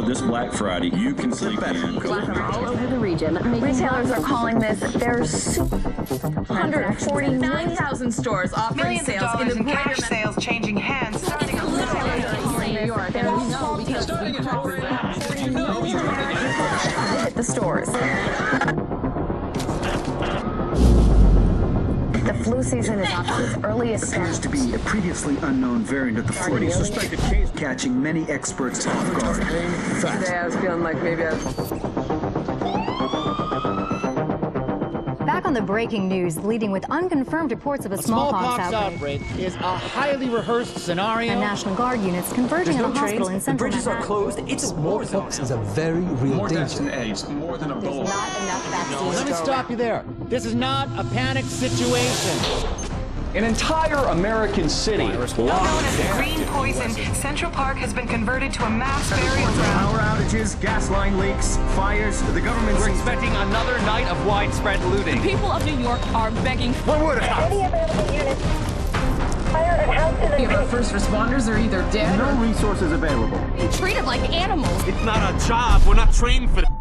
this Black Friday, you can sleep in. From all over the region. Retailers are calling this their 149,000 stores offering Millions of sales dollars in the in cash sales changing hands starting on New York, and we know because hit the stores. The flu season is off to its earliest Appears start. to be a previously unknown variant of the flu, Suspected case. catching many experts off guard. Today I was feeling like maybe I was... Back on the breaking news, leading with unconfirmed reports of a smallpox outbreak is a highly rehearsed scenario. And National Guard units converging on a hospital in central Manhattan. closed. It's smallpox is a very real More deaths danger. than AIDS, more than Ebola. Not enough vaccines. Let me stop you there. This is not a panic situation. An entire American city known as the Green Poison, Central Park has been converted to a mass burial ground. Power outages, gas line leaks, fires. The government We're seems expecting another night of widespread looting. people of New York are begging for One word of Any available units. Fire and house in the our first responders are either dead no resources available. or being treated like animals. It's not our job. We're not trained for that.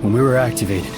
When we were activated,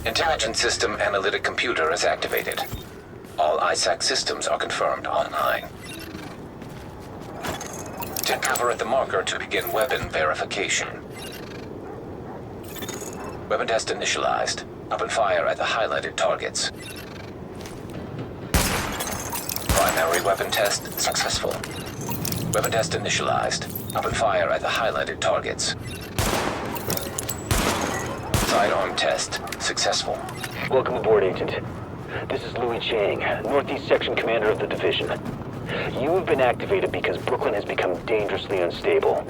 Intelligence System Analytic Computer is activated. All ISAC systems are confirmed online. Take cover at the marker to begin weapon verification. Weapon test initialized. Open fire at the highlighted targets. Primary weapon test successful. Weapon test initialized. Open fire at the highlighted targets. Sidearm test successful. Welcome aboard, Agent. This is Louis Chang, Northeast Section Commander of the Division. You have been activated because Brooklyn has become dangerously unstable.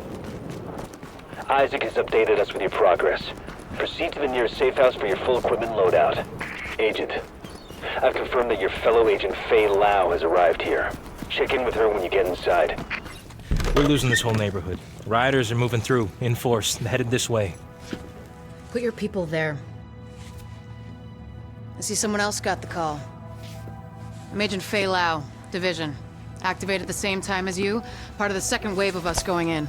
Isaac has updated us with your progress. Proceed to the nearest safe house for your full equipment loadout. Agent, I've confirmed that your fellow agent Faye Lau has arrived here. Check in with her when you get inside. We're losing this whole neighborhood. Rioters are moving through, in force, headed this way. Put your people there. I see someone else got the call. I'm Agent Faye Lau, Division. Activated at the same time as you, part of the second wave of us going in.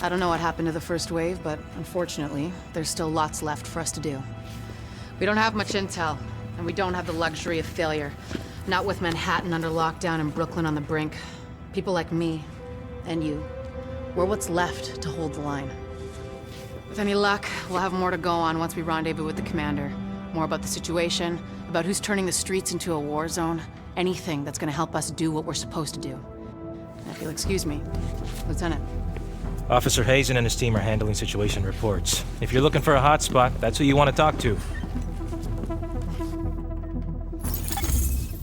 I don't know what happened to the first wave, but unfortunately, there's still lots left for us to do. We don't have much intel, and we don't have the luxury of failure. Not with Manhattan under lockdown and Brooklyn on the brink. People like me, and you, we're what's left to hold the line. With any luck, we'll have more to go on once we rendezvous with the commander. More about the situation, about who's turning the streets into a war zone, anything that's gonna help us do what we're supposed to do. If you'll excuse me, Lieutenant. Officer Hazen and his team are handling situation reports. If you're looking for a hotspot, that's who you want to talk to.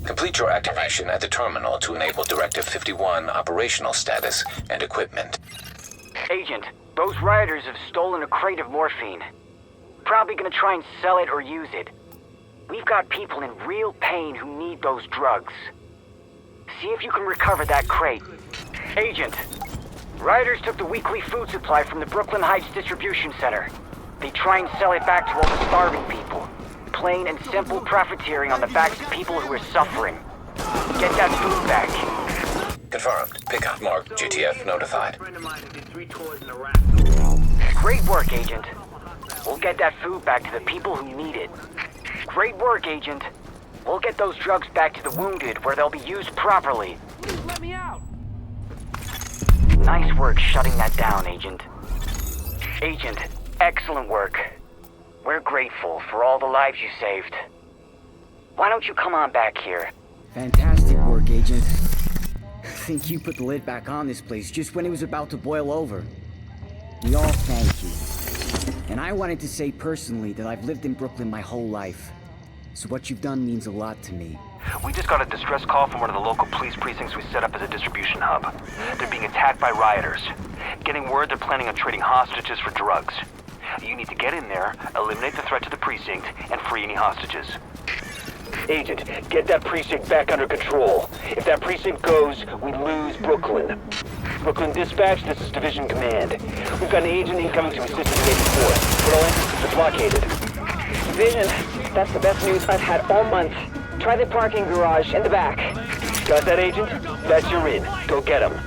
Complete your activation at the terminal to enable Directive 51 operational status and equipment. Agent, those rioters have stolen a crate of morphine. Probably gonna try and sell it or use it. We've got people in real pain who need those drugs. See if you can recover that crate. Agent, rioters took the weekly food supply from the Brooklyn Heights Distribution Center. They try and sell it back to all the starving people. Plain and simple profiteering on the backs of people who are suffering. Get that food back. Confirmed. Pickup marked. GTF notified. Great work, Agent. We'll get that food back to the people who need it. Great work, Agent. We'll get those drugs back to the wounded where they'll be used properly. Please let me out. Nice work shutting that down, Agent. Agent, excellent work. We're grateful for all the lives you saved. Why don't you come on back here? Fantastic work, Agent. I think you put the lid back on this place just when it was about to boil over. We all thank you. And I wanted to say personally that I've lived in Brooklyn my whole life. So what you've done means a lot to me. We just got a distress call from one of the local police precincts we set up as a distribution hub. They're being attacked by rioters. Getting word they're planning on trading hostages for drugs. You need to get in there, eliminate the threat to the precinct, and free any hostages. Agent, get that precinct back under control. If that precinct goes, we lose Brooklyn. Brooklyn Dispatch, this is Division Command. We've got an agent incoming to assist the Navy force, but all entrances are blockaded. Division, that's the best news I've had all month. Try the parking garage in the back. Got that, Agent? That's your in. Go get him.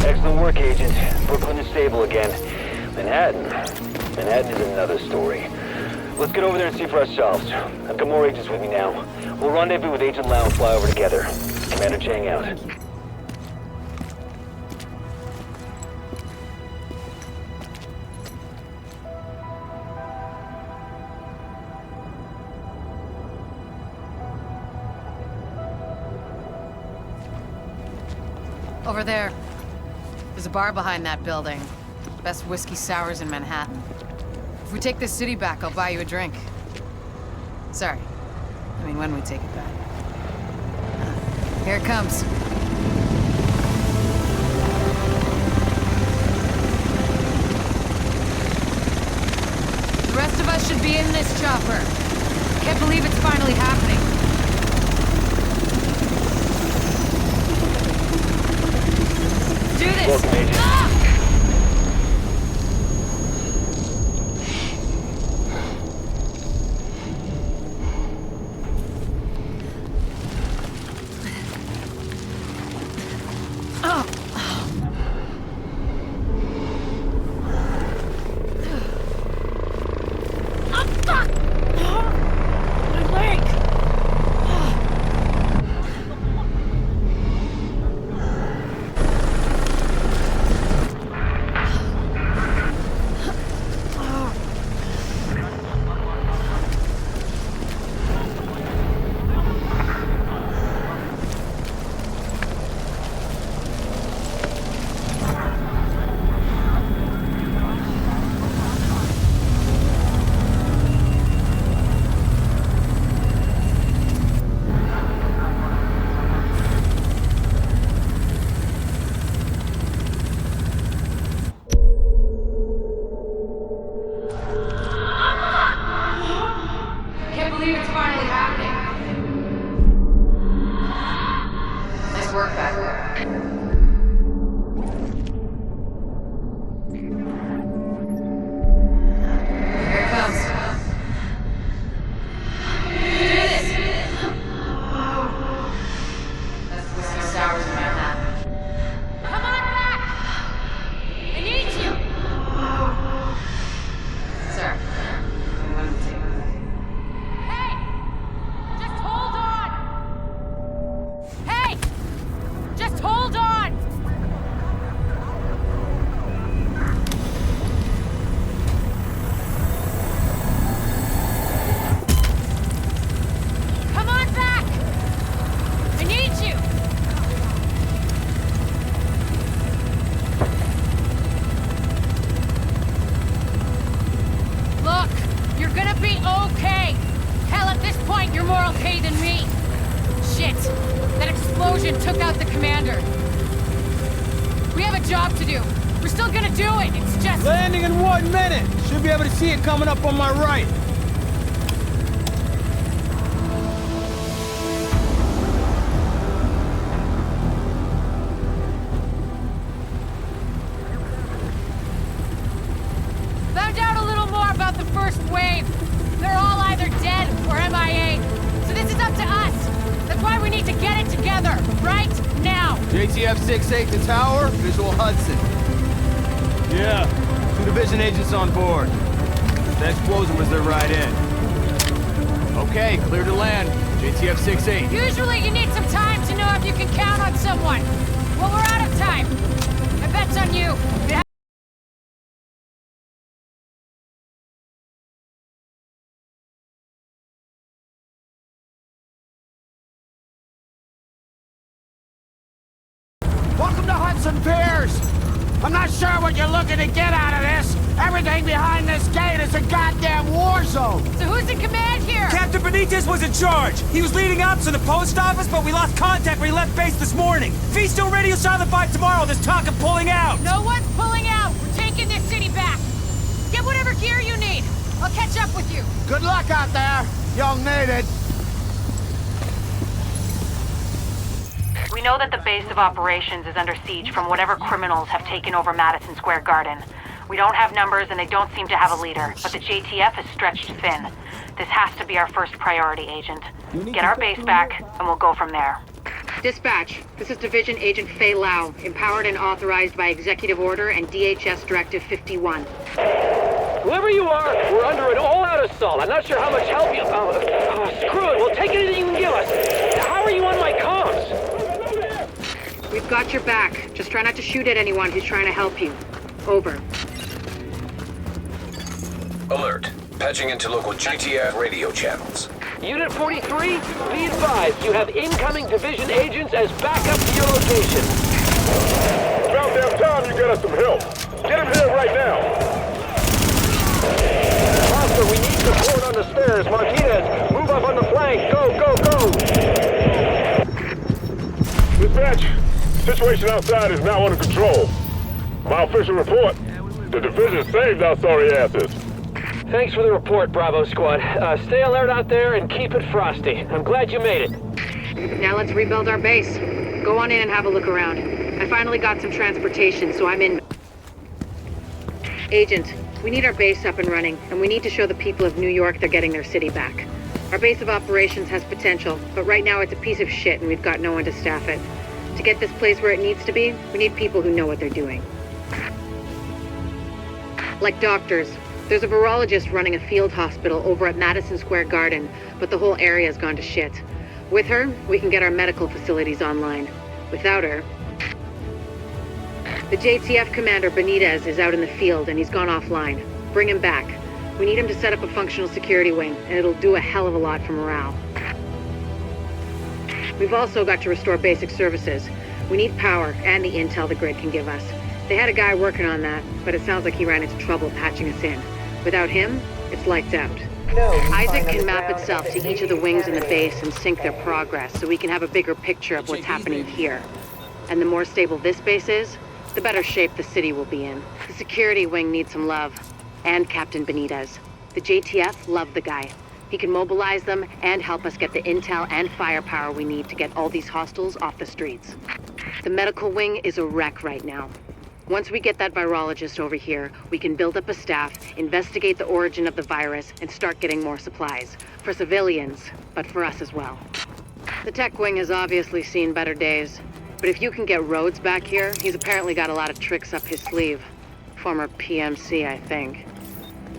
Excellent work, Agent. Brooklyn is stable again. Manhattan is another story. Let's get over there and see for ourselves. I've got more agents with me now. We'll rendezvous with Agent Lau and fly over together. Commander Chang out. Over there. There's a bar behind that building. Best whiskey sours in Manhattan. If we take this city back, I'll buy you a drink. Sorry. I mean, when we take it back. Here it comes. The rest of us should be in this chopper. Can't believe it's finally happening. Do this! Welcome, Agent. Coming up on my right. Found out a little more about the first wave. They're all either dead or MIA. So this is up to us. That's why we need to get it together, right now. JTF 6-8 to tower, visual Hudson. Yeah, 2 division agents on board. The explosion was their ride in. Okay, clear to land. JTF 6-8. Usually you need some time to know if you can count on someone. Well, we're out of time. My bet's on you. and peers! I'm not sure what you're looking to get out of this. Everything behind this gate is a goddamn war zone. So who's in command here? Captain Benitez was in charge. He was leading ops in the post office, but we lost contact when he left base this morning. If he's still radio silent by tomorrow, there's talk of pulling out. No one's pulling out. We're taking this city back. Get whatever gear you need. I'll catch up with you. Good luck out there, young native. We know that the base of operations is under siege from whatever criminals have taken over Madison Square Garden. We don't have numbers and they don't seem to have a leader, but the JTF is stretched thin. This has to be our first priority, Agent. Get our base back, and we'll go from there. Dispatch, this is Division Agent Fei Lau, empowered and authorized by Executive Order and DHS Directive 51. Whoever you are, we're under an all-out assault. I'm not sure how much help you... screw it, we'll take anything you can give us. How are you on my comms? We've got your back. Just try not to shoot at anyone who's trying to help you. Over. Alert. Patching into local JTF radio channels. Unit 43, be advised, you have incoming division agents as backup to your location. About damn time you get us some help. Get him here right now. Foster, we need support on the stairs. Martinez, move up on the flank. Go, go, go. Dispatch, situation outside is now under control. My official report, the division saved our sorry asses. Thanks for the report, Bravo Squad. Stay alert out there and keep it frosty. I'm glad you made it. Now let's rebuild our base. Go on in and have a look around. I finally got some transportation, so I'm in. Agent, we need our base up and running, and we need to show the people of New York they're getting their city back. Our base of operations has potential, but right now it's a piece of shit and we've got no one to staff it. To get this place where it needs to be, we need people who know what they're doing. Like doctors. There's a virologist running a field hospital over at Madison Square Garden, but the whole area's gone to shit. With her, we can get our medical facilities online. Without her... The JTF commander, Benitez, is out in the field and he's gone offline. Bring him back. We need him to set up a functional security wing, and it'll do a hell of a lot for morale. We've also got to restore basic services. We need power and the intel the grid can give us. They had a guy working on that, but it sounds like he ran into trouble patching us in. Without him, it's lights out. Isaac can map itself to each of the wings in the base and sync their progress so we can have a bigger picture of what's happening here. And the more stable this base is, the better shape the city will be in. The security wing needs some love. And Captain Benitez. The JTF love the guy. He can mobilize them and help us get the intel and firepower we need to get all these hostiles off the streets. The medical wing is a wreck right now. Once we get that virologist over here, we can build up a staff, investigate the origin of the virus, and start getting more supplies. For civilians, but for us as well. The tech wing has obviously seen better days. But if you can get Rhodes back here, he's apparently got a lot of tricks up his sleeve. Former PMC, I think.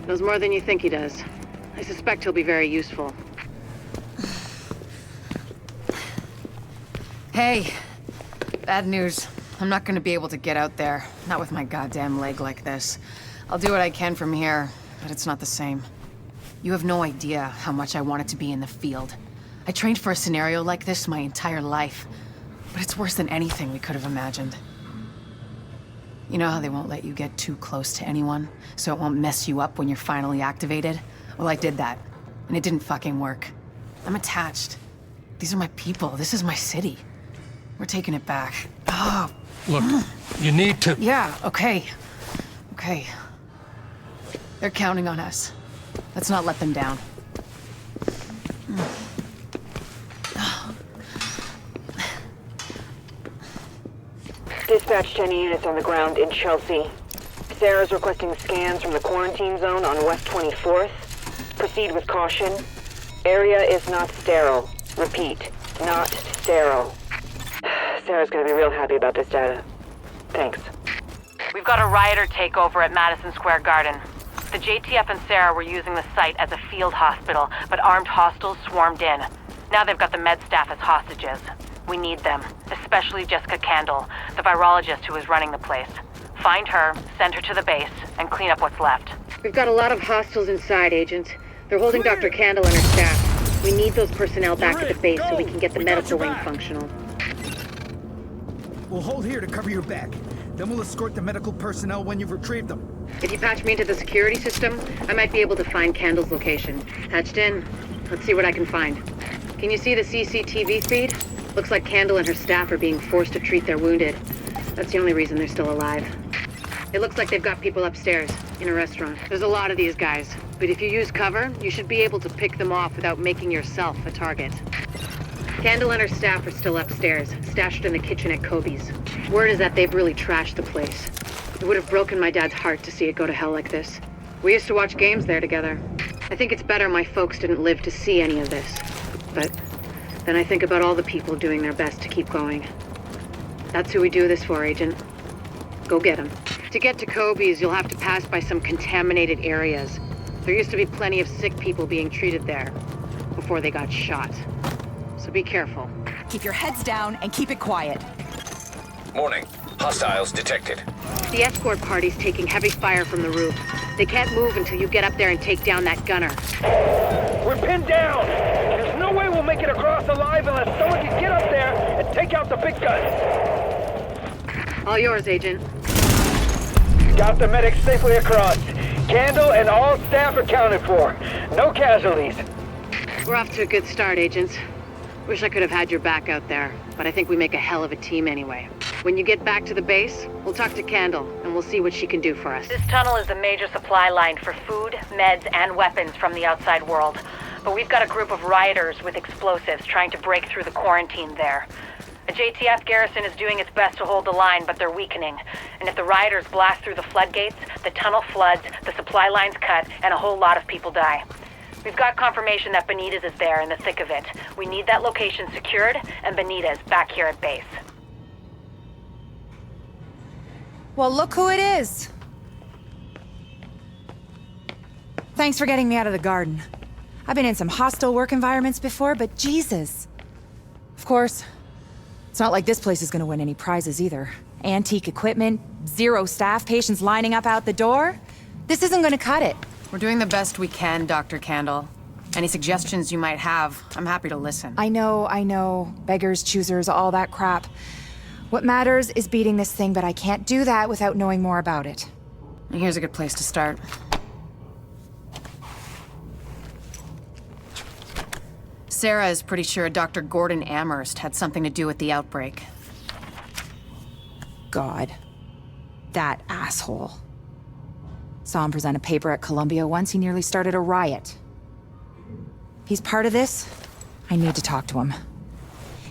Knows more than you think he does. I suspect he'll be very useful. Hey, bad news. I'm not gonna be able to get out there. Not with my goddamn leg like this. I'll do what I can from here, but it's not the same. You have no idea how much I wanted to be in the field. I trained for a scenario like this my entire life, but it's worse than anything we could have imagined. You know how they won't let you get too close to anyone, so it won't mess you up when you're finally activated? Well, I did that, and it didn't fucking work. I'm attached. These are my people. This is my city. We're taking it back. Oh. Look, you need to... Yeah, okay. Okay. They're counting on us. Let's not let them down. Dispatch 10 units on the ground in Chelsea. Sarah's requesting scans from the quarantine zone on West 24th. Proceed with caution. Area is not sterile. Repeat, not sterile. Sarah's gonna be real happy about this data. Thanks. We've got a rioter takeover at Madison Square Garden. The JTF and Sarah were using the site as a field hospital, but armed hostiles swarmed in. Now they've got the med staff as hostages. We need them, especially Jessica Candle, the virologist who is running the place. Find her, send her to the base, and clean up what's left. We've got a lot of hostiles inside, Agent. They're holding Dr. Candle and her staff. We need those personnel back at the base so we can get the medical wing functional. We'll hold here to cover your back. Then we'll escort the medical personnel when you've retrieved them. If you patch me into the security system, I might be able to find Candle's location. Patched in. Let's see what I can find. Can you see the CCTV feed? Looks like Candle and her staff are being forced to treat their wounded. That's the only reason they're still alive. It looks like they've got people upstairs, in a restaurant. There's a lot of these guys, but if you use cover, you should be able to pick them off without making yourself a target. Candle and her staff are still upstairs, stashed in the kitchen at Kobe's. Word is that they've really trashed the place. It would have broken my dad's heart to see it go to hell like this. We used to watch games there together. I think it's better my folks didn't live to see any of this. But then I think about all the people doing their best to keep going. That's who we do this for, Agent. Go get them. To get to Kobe's, you'll have to pass by some contaminated areas. There used to be plenty of sick people being treated there before they got shot. So be careful. Keep your heads down and keep it quiet. Morning. Hostiles detected. The escort party's taking heavy fire from the roof. They can't move until you get up there and take down that gunner. We're pinned down! There's no way we'll make it across alive unless someone can get up there and take out the big guns! All yours, Agent. Got the medics safely across. Candle and all staff accounted for. No casualties. We're off to a good start, agents. Wish I could have had your back out there, but I think we make a hell of a team anyway. When you get back to the base, we'll talk to Candle, and we'll see what she can do for us. This tunnel is the major supply line for food, meds, and weapons from the outside world. But we've got a group of rioters with explosives trying to break through the quarantine there. The JTF garrison is doing its best to hold the line, but they're weakening. And if the rioters blast through the floodgates, the tunnel floods, the supply line's cut, and a whole lot of people die. We've got confirmation that Benitez is there in the thick of it. We need that location secured, and Benitez back here at base. Well, look who it is. Thanks for getting me out of the garden. I've been in some hostile work environments before, but Jesus. Of course, it's not like this place is gonna win any prizes either. Antique equipment, 0 staff, patients lining up out the door. This isn't gonna cut it. We're doing the best we can, Dr. Candle. Any suggestions you might have, I'm happy to listen. I know. Beggars, choosers, all that crap. What matters is beating this thing, but I can't do that without knowing more about it. And here's a good place to start. Sarah is pretty sure Dr. Gordon Amherst had something to do with the outbreak. God. That asshole. Saw him present a paper at Columbia once. He nearly started a riot. If he's part of this, I need to talk to him.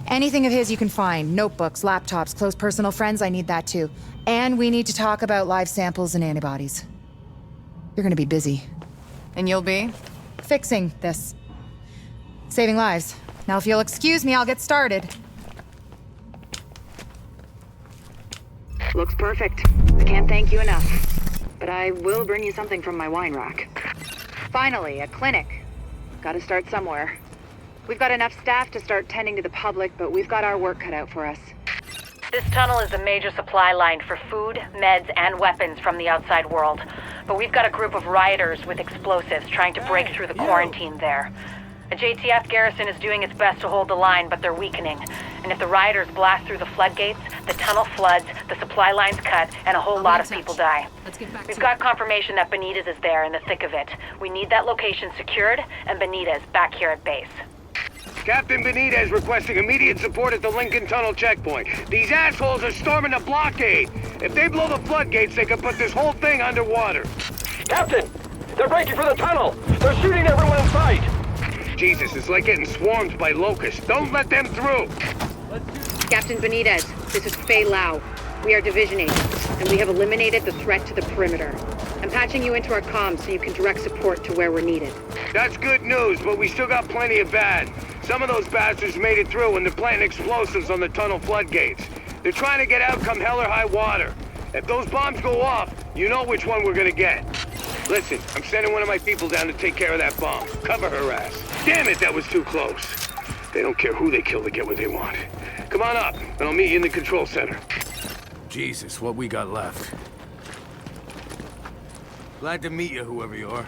Anything of his you can find. Notebooks, laptops, close personal friends, I need that too. And we need to talk about live samples and antibodies. You're gonna be busy. And you'll be? Fixing this. Saving lives. Now if you'll excuse me, I'll get started. Looks perfect. I can't thank you enough. But I will bring you something from my wine rack. Finally, a clinic. Gotta start somewhere. We've got enough staff to start tending to the public, but we've got our work cut out for us. This tunnel is the major supply line for food, meds, and weapons from the outside world. But we've got a group of rioters with explosives trying to break through the quarantine there. The JTF garrison is doing its best to hold the line, but they're weakening. And if the rioters blast through the floodgates, the tunnel floods, the supply line's cut, and a whole lot of people die. We've got confirmation that Benitez is there in the thick of it. We need that location secured, and Benitez back here at base. Captain Benitez requesting immediate support at the Lincoln Tunnel checkpoint. These assholes are storming the blockade. If they blow the floodgates, they can put this whole thing underwater. Captain! They're breaking for the tunnel! They're shooting everyone in sight! Jesus, it's like getting swarmed by locusts. Don't let them through! Captain Benitez, this is Fei Lau. We are division agents, and we have eliminated the threat to the perimeter. I'm patching you into our comms so you can direct support to where we're needed. That's good news, but we still got plenty of bad. Some of those bastards made it through and they're planting explosives on the tunnel floodgates. They're trying to get out come hell or high water. If those bombs go off, you know which one we're gonna get. Listen, I'm sending one of my people down to take care of that bomb. Cover her ass. Damn it, that was too close. They don't care who they kill to get what they want. Come on up, and I'll meet you in the control center. Jesus, what we got left. Glad to meet you, whoever you are.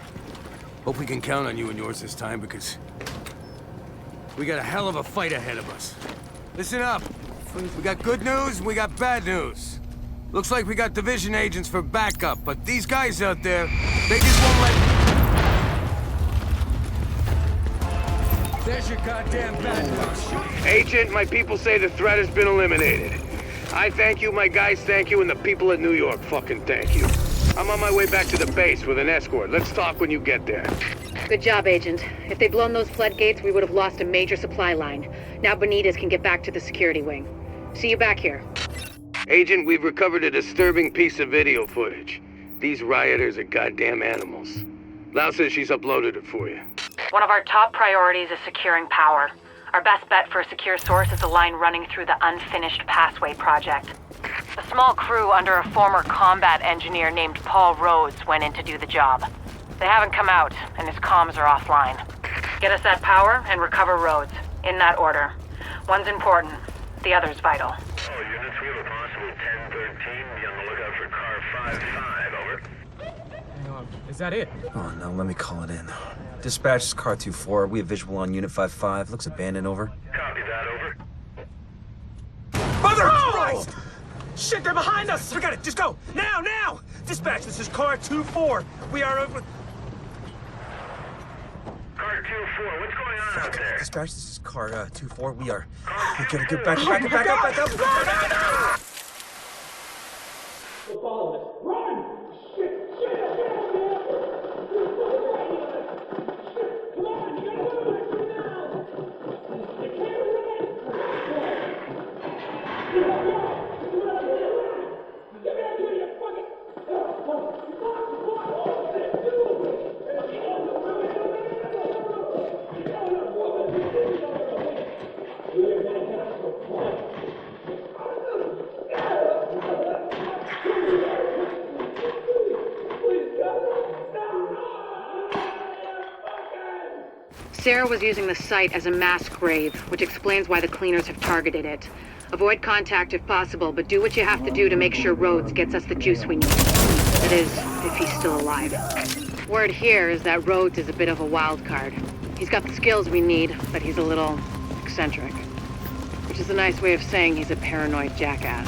Hope we can count on you and yours this time, because we got a hell of a fight ahead of us. Listen up. We got good news and we got bad news. Looks like we got division agents for backup, but these guys out there, they just won't let... There's your goddamn bad news. Agent, my people say the threat has been eliminated. I thank you, my guys thank you, and the people of New York fucking thank you. I'm on my way back to the base with an escort. Let's talk when you get there. Good job, Agent. If they'd blown those floodgates, we would have lost a major supply line. Now Benitez can get back to the security wing. See you back here. Agent, we've recovered a disturbing piece of video footage. These rioters are goddamn animals. Lau says she's uploaded it for you. One of our top priorities is securing power. Our best bet for a secure source is the line running through the Unfinished Passway project. A small crew under a former combat engineer named Paul Rhodes went in to do the job. They haven't come out, and his comms are offline. Get us that power and recover Rhodes, in that order. One's important, the other's vital. Oh, units, we have a possible 1013. Be on the lookout for car 55, over. Hang on, is that it? Oh, no, let me call it in. Dispatch is car 24. We have visual on unit 55. Looks abandoned, over. Copy that, over. Mother Christ! Shit, they're behind us! Forget it, just go! Now, now! Dispatch, this is car 24. We are over... Car 24, what's going on out there? Dispatch, this is car 24. We gotta get back up. Run! Sarah was using the site as a mass grave, which explains why the cleaners have targeted it. Avoid contact if possible, but do what you have to do to make sure Rhodes gets us the juice we need. That is, if he's still alive. Word here is that Rhodes is a bit of a wild card. He's got the skills we need, but he's a little eccentric. Which is a nice way of saying he's a paranoid jackass.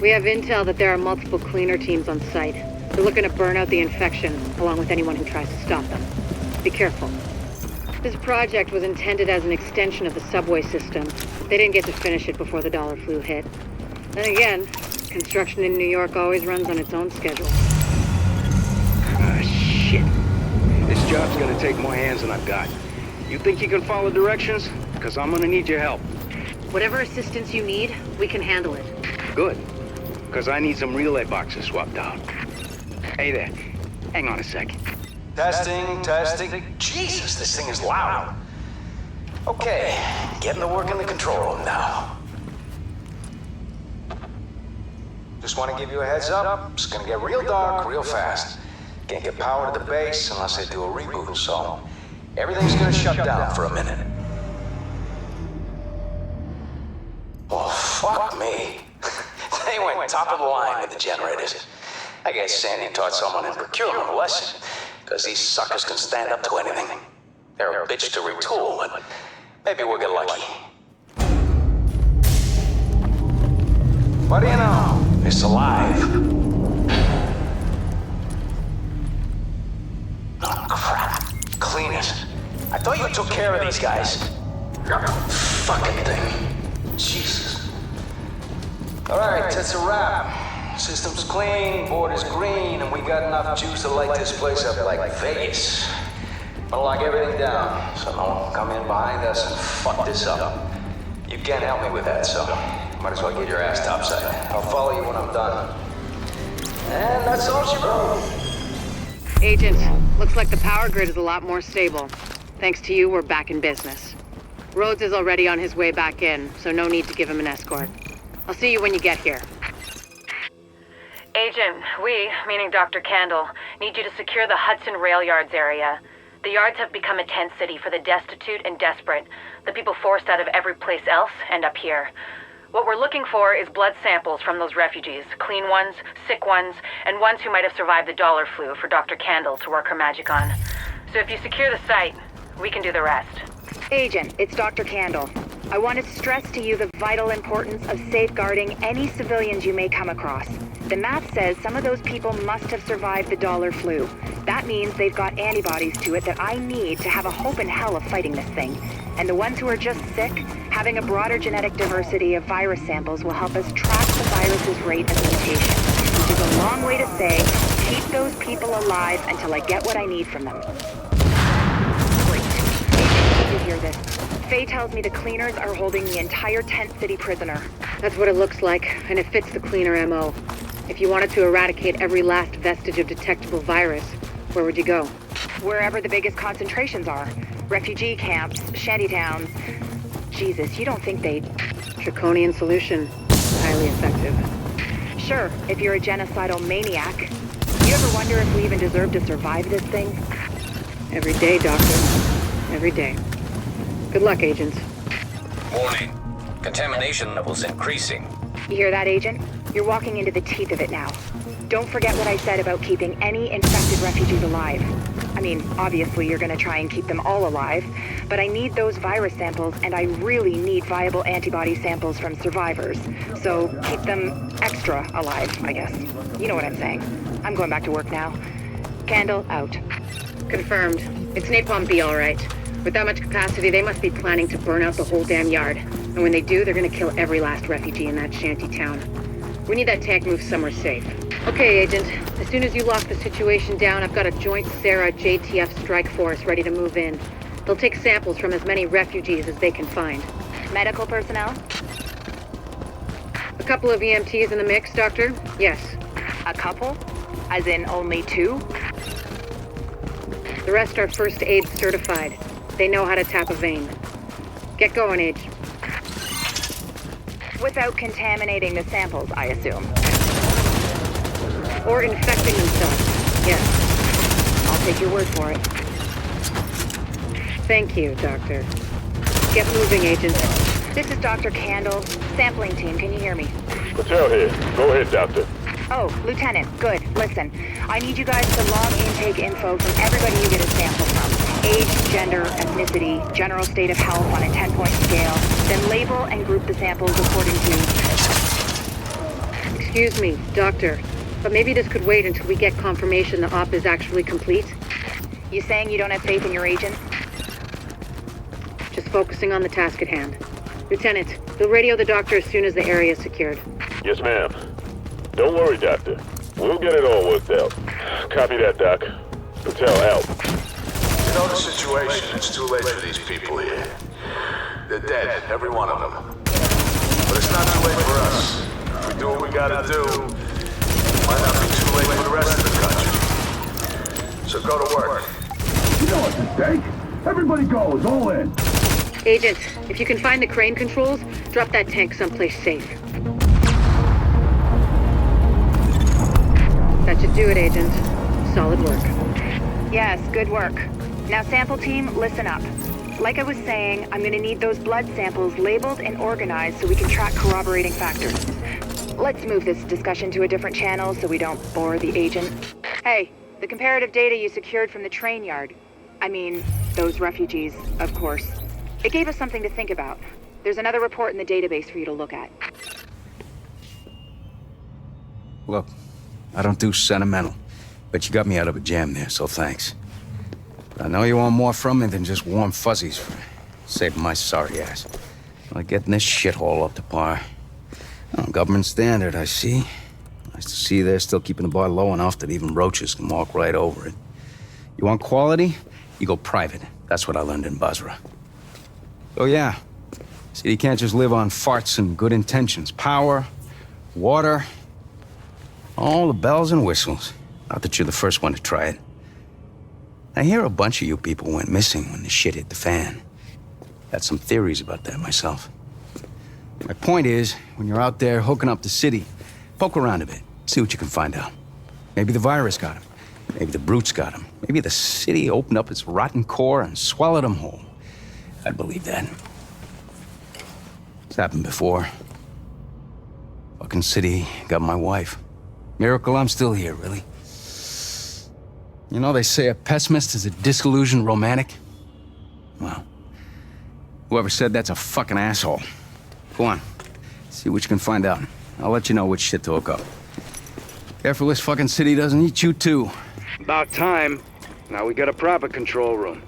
We have intel that there are multiple cleaner teams on site. They're looking to burn out the infection, along with anyone who tries to stop them. Be careful. This project was intended as an extension of the subway system. They didn't get to finish it before the dollar flu hit. Then again, construction in New York always runs on its own schedule. Ah, shit. This job's gonna take more hands than I've got. You think you can follow directions? Because I'm gonna need your help. Whatever assistance you need, we can handle it. Good. Because I need some relay boxes swapped out. Hey there. Hang on a second. Testing. Jesus, this thing is loud. Okay, getting to work in the control room now. Just want to give you a heads up. It's gonna get real dark real fast. Can't get power to the base unless they do a reboot, so everything's gonna shut down for a minute. Well, fuck me. They went top of the line with the generators. I guess Sandy taught someone in procurement a lesson. Because these suckers can stand up to anything. They're a bitch to retool, but maybe we'll get lucky. What do you know? It's alive. Oh, crap. Cleaners. I thought you took care of these guys. Fucking thing. Jesus. Alright, that's a wrap. System's clean, board is green, and we got enough juice to light this place up like Vegas. I'll lock everything down, so no one will come in behind us and fuck this up. You can't help me with that, so might as well get your ass topside. I'll follow you when I'm done. And that's all she wrote. Agent, looks like the power grid is a lot more stable. Thanks to you, we're back in business. Rhodes is already on his way back in, so no need to give him an escort. I'll see you when you get here. Agent, we, meaning Dr. Kandel, need you to secure the Hudson Rail Yards area. The yards have become a tent city for the destitute and desperate. The people forced out of every place else end up here. What we're looking for is blood samples from those refugees, clean ones, sick ones, and ones who might have survived the dollar flu for Dr. Kandel to work her magic on. So if you secure the site, we can do the rest. Agent, it's Dr. Kandel. I want to stress to you the vital importance of safeguarding any civilians you may come across. The math says some of those people must have survived the dollar flu. That means they've got antibodies to it that I need to have a hope in hell of fighting this thing. And the ones who are just sick, having a broader genetic diversity of virus samples will help us track the virus's rate of mutation, which is a long way to say, keep those people alive until I get what I need from them. Great. Did you hear this? Faye tells me the cleaners are holding the entire Tent City prisoner. That's what it looks like, and it fits the cleaner MO. If you wanted to eradicate every last vestige of detectable virus, where would you go? Wherever the biggest concentrations are. Refugee camps, shantytowns. Jesus, you don't think they'd... Draconian solution. Highly effective. Sure, if you're a genocidal maniac. You ever wonder if we even deserve to survive this thing? Every day, Doctor. Every day. Good luck, agents. Warning. Contamination levels increasing. You hear that, Agent? You're walking into the teeth of it now. Don't forget what I said about keeping any infected refugees alive. I mean, obviously you're gonna try and keep them all alive, but I need those virus samples, and I really need viable antibody samples from survivors. So keep them extra alive, I guess. You know what I'm saying. I'm going back to work now. Candle out. Confirmed. It's Napalm B, all right. With that much capacity, they must be planning to burn out the whole damn yard. And when they do, they're gonna kill every last refugee in that shanty town. We need that tank moved somewhere safe. Okay, Agent. As soon as you lock the situation down, I've got a joint Sarah JTF strike force ready to move in. They'll take samples from as many refugees as they can find. Medical personnel? A couple of EMTs in the mix, Doctor? Yes. A couple? As in only 2? The rest are first aid certified. They know how to tap a vein. Get going, Age. Without contaminating the samples, I assume. Or infecting themselves. Yes. I'll take your word for it. Thank you, Doctor. Get moving, Agent. This is Dr. Candle. Sampling team, can you hear me? Patel here. Go ahead, Doctor. Oh, Lieutenant, good. Listen, I need you guys to log intake info from everybody you get a sample from. Age, gender, ethnicity, general state of health on a 10-point scale. Then label and group the samples according to... Excuse me, Doctor, but maybe this could wait until we get confirmation the op is actually complete? You saying you don't have faith in your agent? Just focusing on the task at hand. Lieutenant, you'll radio the doctor as soon as the area is secured. Yes, ma'am. Don't worry, Doctor. We'll get it all worked out. Copy that, Doc. Patel out. You know the situation. It's too late for these people here. They're dead, every one of them. But it's not too late for us. If we do what we gotta do, it might not be too late for the rest of the country. So go to work. You know what's at stake? Everybody goes, all in. Agent, if you can find the crane controls, drop that tank someplace safe. That should do it, Agent. Solid work. Yes, good work. Now, sample team, listen up. Like I was saying, I'm gonna need those blood samples labeled and organized so we can track corroborating factors. Let's move this discussion to a different channel so we don't bore the agent. Hey, the comparative data you secured from the train yard. I mean, those refugees, of course. It gave us something to think about. There's another report in the database for you to look at. Look, I don't do sentimental, but you got me out of a jam there, so thanks. But I know you want more from me than just warm fuzzies for saving my sorry ass. Like getting this shithole up to par. Oh, government standard, I see. Nice to see they're still keeping the bar low enough that even roaches can walk right over it. You want quality? You go private. That's what I learned in Basra. Oh yeah. See, you can't just live on farts and good intentions. Power, water, all the bells and whistles. Not that you're the first one to try it. I hear a bunch of you people went missing when the shit hit the fan. Got some theories about that myself. My point is, when you're out there hooking up the city, poke around a bit, see what you can find out. Maybe the virus got him. Maybe the brutes got him. Maybe the city opened up its rotten core and swallowed him whole. I'd believe that. It's happened before. Fucking city got my wife. Miracle I'm still here, really. You know, they say a pessimist is a disillusioned romantic. Well, Whoever said that's a fucking asshole. Go on. See what you can find out. I'll let you know which shit to hook up. Careful this fucking city doesn't eat you too. About time. Now we got a proper control room.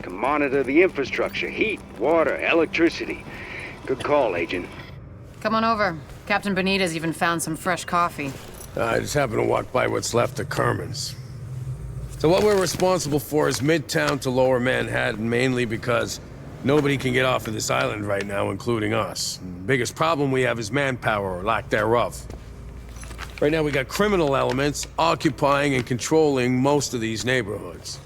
Can monitor the infrastructure, heat, water, electricity. Good call, Agent. Come on over. Captain Benitez even found some fresh coffee. I just happened to walk by what's left of Kerman's. So what we're responsible for is Midtown to Lower Manhattan, mainly because nobody can get off of this island right now, including us. The biggest problem we have is manpower, or lack thereof. Right now we got criminal elements occupying and controlling most of these neighborhoods.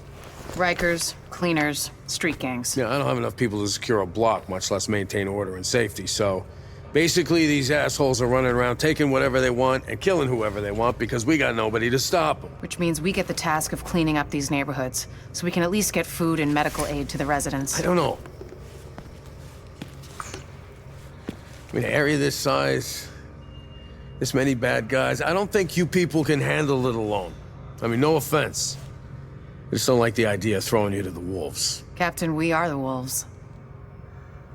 Rikers, cleaners, street gangs. Yeah, I don't have enough people to secure a block, much less maintain order and safety, so... Basically, these assholes are running around taking whatever they want and killing whoever they want because we got nobody to stop them. Which means we get the task of cleaning up these neighborhoods, so we can at least get food and medical aid to the residents. I don't know. I mean, an area this size, this many bad guys, I don't think you people can handle it alone. I mean, no offense. I just don't like the idea of throwing you to the wolves. Captain, we are the wolves.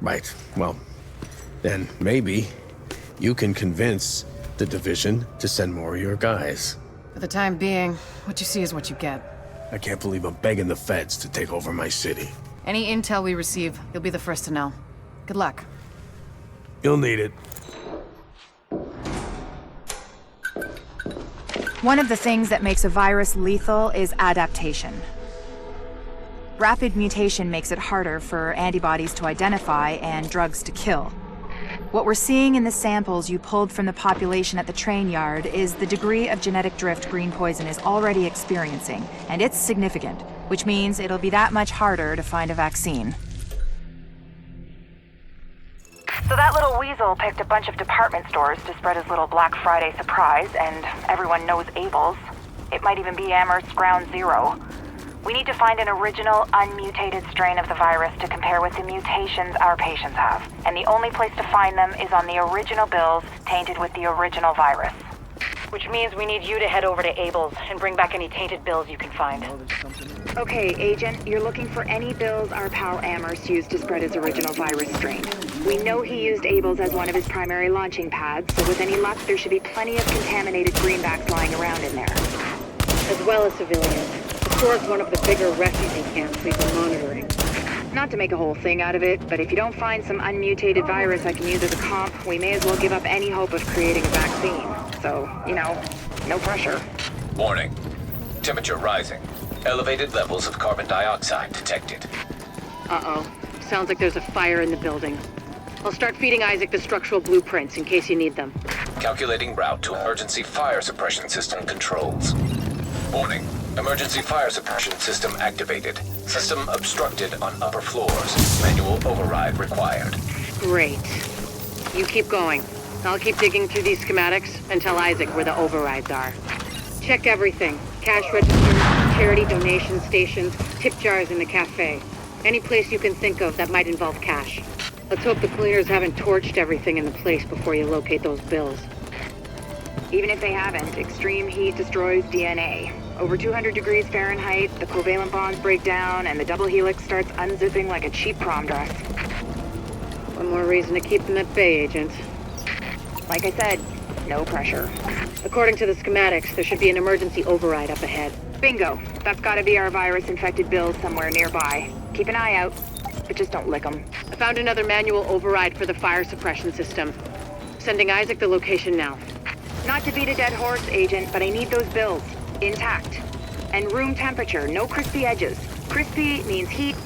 Right, well... Then maybe you can convince the division to send more of your guys. For the time being, what you see is what you get. I can't believe I'm begging the feds to take over my city. Any intel we receive, you'll be the first to know. Good luck. You'll need it. One of the things that makes a virus lethal is adaptation. Rapid mutation makes it harder for antibodies to identify and drugs to kill. What we're seeing in the samples you pulled from the population at the train yard is the degree of genetic drift green poison is already experiencing, and it's significant, which means it'll be that much harder to find a vaccine. So that little weasel picked a bunch of department stores to spread his little Black Friday surprise, and everyone knows Abel's. It might even be Amherst's Ground Zero. We need to find an original, unmutated strain of the virus to compare with the mutations our patients have. And the only place to find them is on the original bills tainted with the original virus. Which means we need you to head over to Abel's and bring back any tainted bills you can find. Okay, Agent, you're looking for any bills our pal Amherst used to spread his original virus strain. We know he used Abel's as one of his primary launching pads, so with any luck, there should be plenty of contaminated greenbacks lying around in there. As well as civilians. The store's one of the bigger refugee camps we've been monitoring. Not to make a whole thing out of it, but if you don't find some unmutated virus I can use as a comp, we may as well give up any hope of creating a vaccine. So, you know, no pressure. Warning. Temperature rising. Elevated levels of carbon dioxide detected. Uh-oh. Sounds like there's a fire in the building. I'll start feeding Isaac the structural blueprints in case you need them. Calculating route to emergency fire suppression system controls. Warning. Emergency fire suppression system activated. System obstructed on upper floors. Manual override required. Great. You keep going. I'll keep digging through these schematics and tell Isaac where the overrides are. Check everything. Cash registers, charity donation stations, tip jars in the cafe. Any place you can think of that might involve cash. Let's hope the cleaners haven't torched everything in the place before you locate those bills. Even if they haven't, extreme heat destroys DNA. Over 200 degrees Fahrenheit, the covalent bonds break down, and the double helix starts unzipping like a cheap prom dress. One more reason to keep them at bay, Agent. Like I said, no pressure. According to the schematics, there should be an emergency override up ahead. Bingo. That's gotta be our virus-infected bills somewhere nearby. Keep an eye out, but just don't lick them. I found another manual override for the fire suppression system. Sending Isaac the location now. Not to beat a dead horse, Agent, but I need those bills. Intact. And room temperature, no crispy edges. Crispy means heat.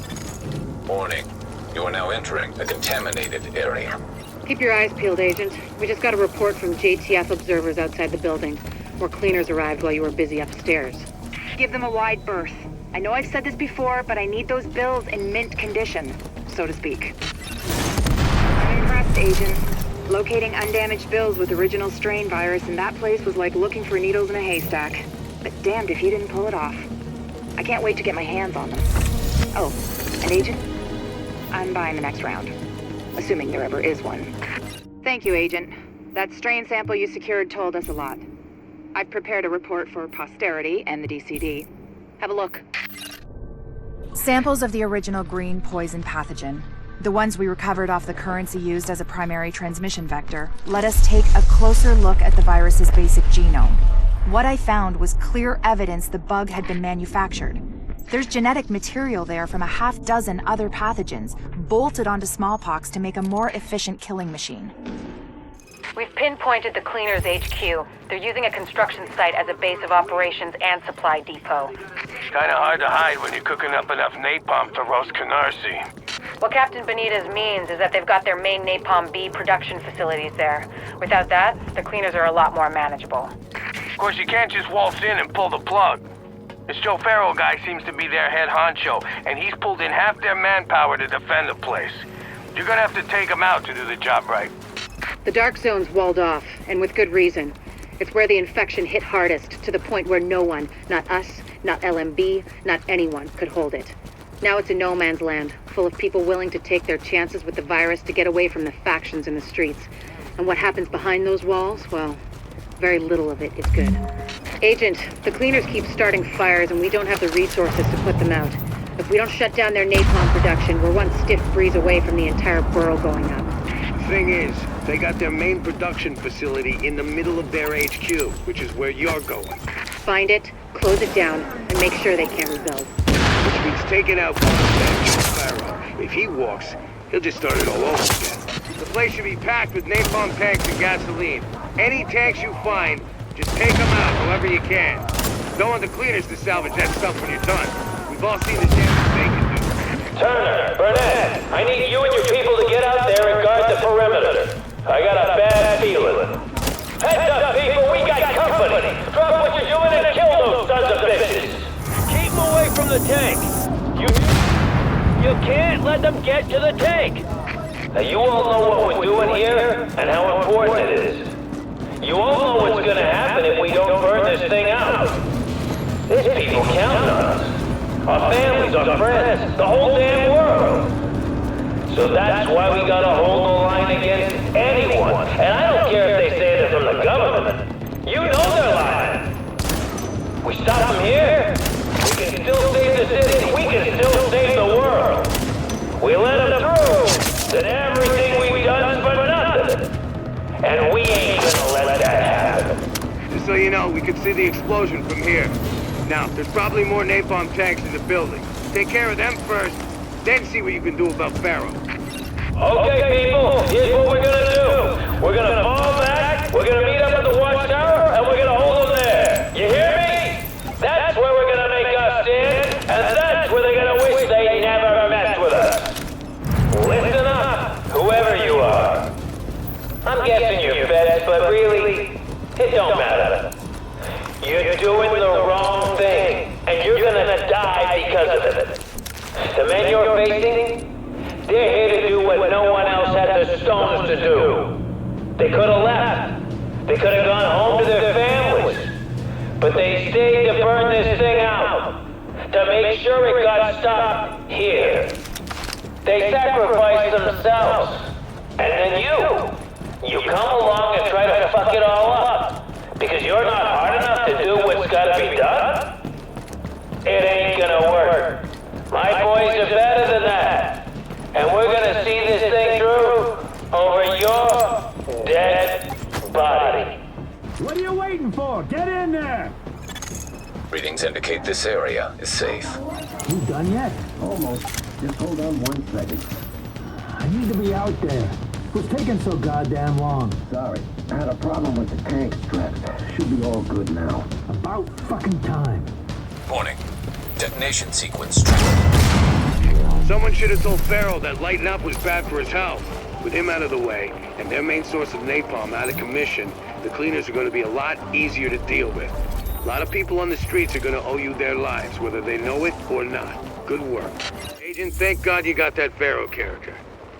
Warning. You are now entering a contaminated area. Keep your eyes peeled, Agent. We just got a report from JTF observers outside the building. More cleaners arrived while you were busy upstairs. Give them a wide berth. I know I've said this before, but I need those bills in mint condition, so to speak. I'm impressed, Agent. Locating undamaged bills with original strain virus in that place was like looking for needles in a haystack. But damned if you didn't pull it off. I can't wait to get my hands on them. Oh, and Agent? I'm buying the next round. Assuming there ever is one. Thank you, Agent. That strain sample you secured told us a lot. I've prepared a report for posterity and the DCD. Have a look. Samples of the original green poison pathogen. The ones we recovered off the currency used as a primary transmission vector let us take a closer look at the virus's basic genome. What I found was clear evidence the bug had been manufactured. There's genetic material there from a half-dozen other pathogens, bolted onto smallpox to make a more efficient killing machine. We've pinpointed the Cleaners HQ. They're using a construction site as a base of operations and supply depot. Kinda hard to hide when you're cooking up enough napalm to roast Canarsie. What Captain Benitez means is that they've got their main Napalm B production facilities there. Without that, the Cleaners are a lot more manageable. Of course, you can't just waltz in and pull the plug. This Joe Farrell guy seems to be their head honcho, and he's pulled in half their manpower to defend the place. You're gonna have to take him out to do the job right. The Dark Zone's walled off, and with good reason. It's where the infection hit hardest, to the point where no one, not us, not LMB, not anyone, could hold it. Now it's a no man's land, full of people willing to take their chances with the virus to get away from the factions in the streets. And what happens behind those walls, well, very little of it is good. Agent, the Cleaners keep starting fires and we don't have the resources to put them out. If we don't shut down their napalm production, we're one stiff breeze away from the entire borough going up. The thing is, they got their main production facility in the middle of their HQ, which is where you're going. Find it, close it down, and make sure they can't rebuild. Which means taking out Joe Farrell. If he walks, he'll just start it all over again. The place should be packed with napalm tanks and gasoline. Any tanks you find, just take them out however you can. Don't want the Cleaners to salvage that stuff when you're done. We've all seen the damage they can do. Turner, Burnett, I need you and your people to get out there and guard the perimeter. I got a bad feeling. Heads up, people, we got company. Drop what you're doing and kill those sons of bitches. Keep them away from the tank. You can't let them get to the tank. Now, you all know what we're doing here and how important it is. You all know what's gonna happen if we don't burn this thing out. There's people counting on us. Our families, our friends, the whole damn world. So that's why we gotta hold the line against anyone. And I don't care if they say they're from the government. You know they're lying. We stop them here, we can still save the city, we can still save the world. We let them through, then everything we've done's for nothing. And we ain't gonna let that happen. Just so you know, we can see the explosion from here. Now, there's probably more napalm tanks in the building. Take care of them first, then see what you can do about Farrell. Okay, people, here's what we're gonna do. We're gonna fall back, we're gonna meet up at the watchtower, and we're gonna hold them there. You hear me? That's where we're gonna make our stand, and that's where they're gonna wish they never messed with us. Listen up, whoever you are. I'm guessing you're feds, but really, it don't matter. You're doing the wrong thing, and you're gonna die because of it. The men you're facing, they're here to do what no one else had the stones to do. They could have left. They could have gone home to their families. But they stayed to burn this thing out, to make sure it got stopped here. They sacrificed themselves. And then you come along and try to fuck it all up. Because you're not hard enough to do what's gotta be done? It ain't gonna work. My boys are better than that. And we're gonna see this thing through over your dead body. What are you waiting for? Get in there! Readings indicate this area is safe. You done yet? Almost. Just hold on 1 second. I need to be out there. What's taking so goddamn long? Sorry. I had a problem with the tank straps. Should be all good now. About fucking time. Warning. Detonation sequence triggered. Someone should have told Farrell that lighting up was bad for his health. With him out of the way, and their main source of napalm out of commission, the Cleaners are going to be a lot easier to deal with. A lot of people on the streets are going to owe you their lives, whether they know it or not. Good work. Agent, thank God you got that Farrell character.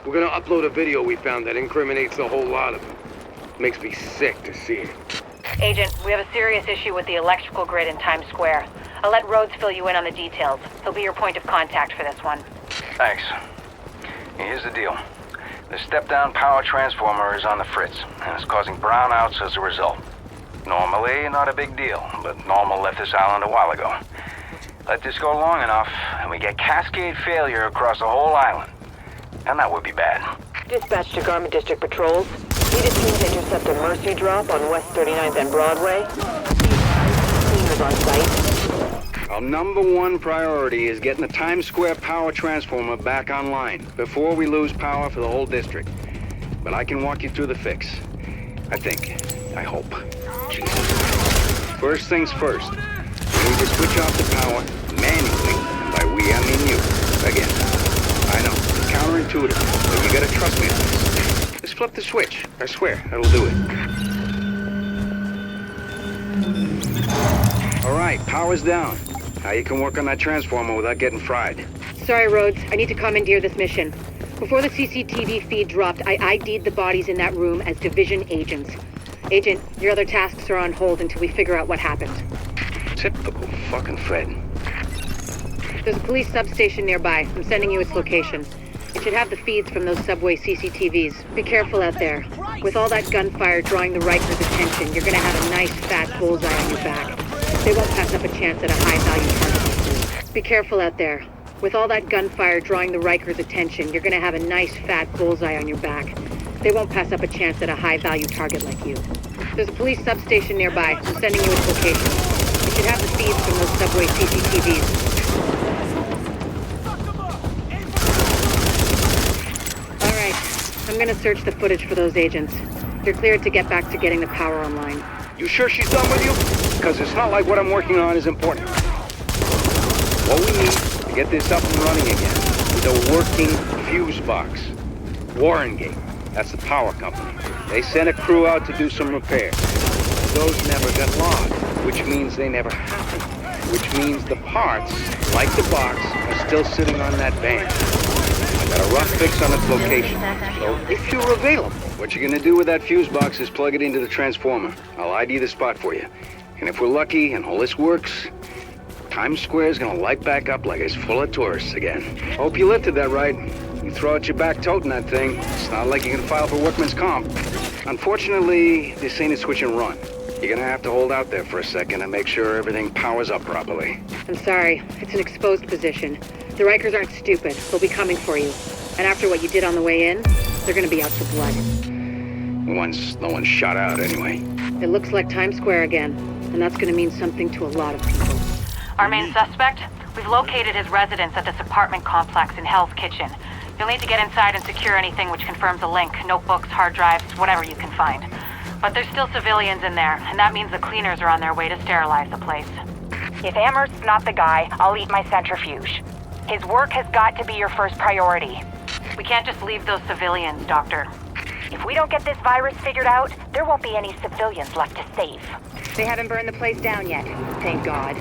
We're going to upload a video we found that incriminates the whole lot of them. Makes me sick to see it. Agent, we have a serious issue with the electrical grid in Times Square. I'll let Rhodes fill you in on the details. He'll be your point of contact for this one. Thanks. Here's the deal. The step-down power transformer is on the fritz, and it's causing brownouts as a result. Normally, not a big deal, but Normal left this island a while ago. Let this go long enough, and we get cascade failure across the whole island. and that would be bad. Dispatch to Garment District patrols. Need a team to intercept a Mercy drop on West 39th and Broadway. Cleaners on site. Our #1 priority is getting the Times Square power transformer back online before we lose power for the whole district. But I can walk you through the fix. I think. I hope. Jesus. First things first. We need to switch off the power manually. And by we, I mean you. Again. I know. It's counterintuitive. But you gotta trust me on this. Just flip the switch. I swear. That'll do it. Alright, power's down. Now you can work on that transformer without getting fried. Sorry, Rhodes. I need to commandeer this mission. Before the CCTV feed dropped, I ID'd the bodies in that room as Division agents. Agent, your other tasks are on hold until we figure out what happened. Typical fucking Fred. There's a police substation nearby. I'm sending you its location. It should have the feeds from those subway CCTVs. Be careful out there. With all that gunfire drawing the Rikers' attention, you're gonna have a nice fat bullseye on your back. They won't pass up a chance at a high-value target. Be careful out there. With all that gunfire drawing the Rikers' attention, you're gonna have a nice fat bullseye on your back. They won't pass up a chance at a high-value target like you. There's a police substation nearby. I'm sending you its location. It should have the feeds from those subway CCTVs. All right, I'm gonna search the footage for those agents. You're cleared to get back to getting the power online. You sure she's done with you? Because it's not like what I'm working on is important. What we need to get this up and running again is a working fuse box. Warrengate, that's the power company. They sent a crew out to do some repairs. Those never got logged, which means they never happened. Which means the parts, like the box, are still sitting on that van. I got a rough fix on its location. So if you're available, what you're gonna do with that fuse box is plug it into the transformer. I'll ID the spot for you. And if we're lucky and all this works, Times Square is gonna light back up like it's full of tourists again. Hope you lifted that right. You throw out your back toting that thing. It's not like you can file for workman's comp. Unfortunately, this ain't a switch and run. You're gonna have to hold out there for a second and make sure everything powers up properly. I'm sorry. It's an exposed position. The Rikers aren't stupid. They'll be coming for you. And after what you did on the way in, they're gonna be out for blood. No one's shot out anyway. It looks like Times Square again. And that's gonna mean something to a lot of people. Our main suspect? We've located his residence at this apartment complex in Hell's Kitchen. You'll need to get inside and secure anything which confirms a link. Notebooks, hard drives, whatever you can find. But there's still civilians in there, and that means the cleaners are on their way to sterilize the place. If Amherst's not the guy, I'll eat my centrifuge. His work has got to be your first priority. We can't just leave those civilians, Doctor. If we don't get this virus figured out, there won't be any civilians left to save. They haven't burned the place down yet, thank God.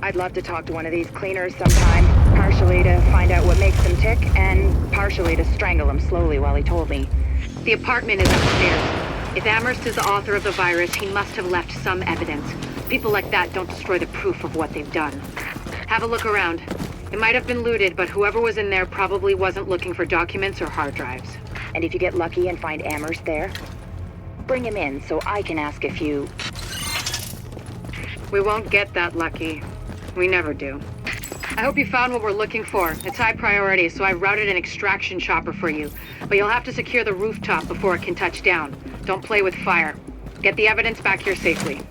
I'd love to talk to one of these cleaners sometime, partially to find out what makes them tick, and partially to strangle him slowly while he told me. The apartment is upstairs. If Amherst is the author of the virus, he must have left some evidence. People like that don't destroy the proof of what they've done. Have a look around. It might have been looted, but whoever was in there probably wasn't looking for documents or hard drives. And if you get lucky and find Amherst there, bring him in so I can ask a few... We won't get that lucky. We never do. I hope you found what we're looking for. It's high priority, so I routed an extraction chopper for you. But you'll have to secure the rooftop before it can touch down. Don't play with fire. Get the evidence back here safely.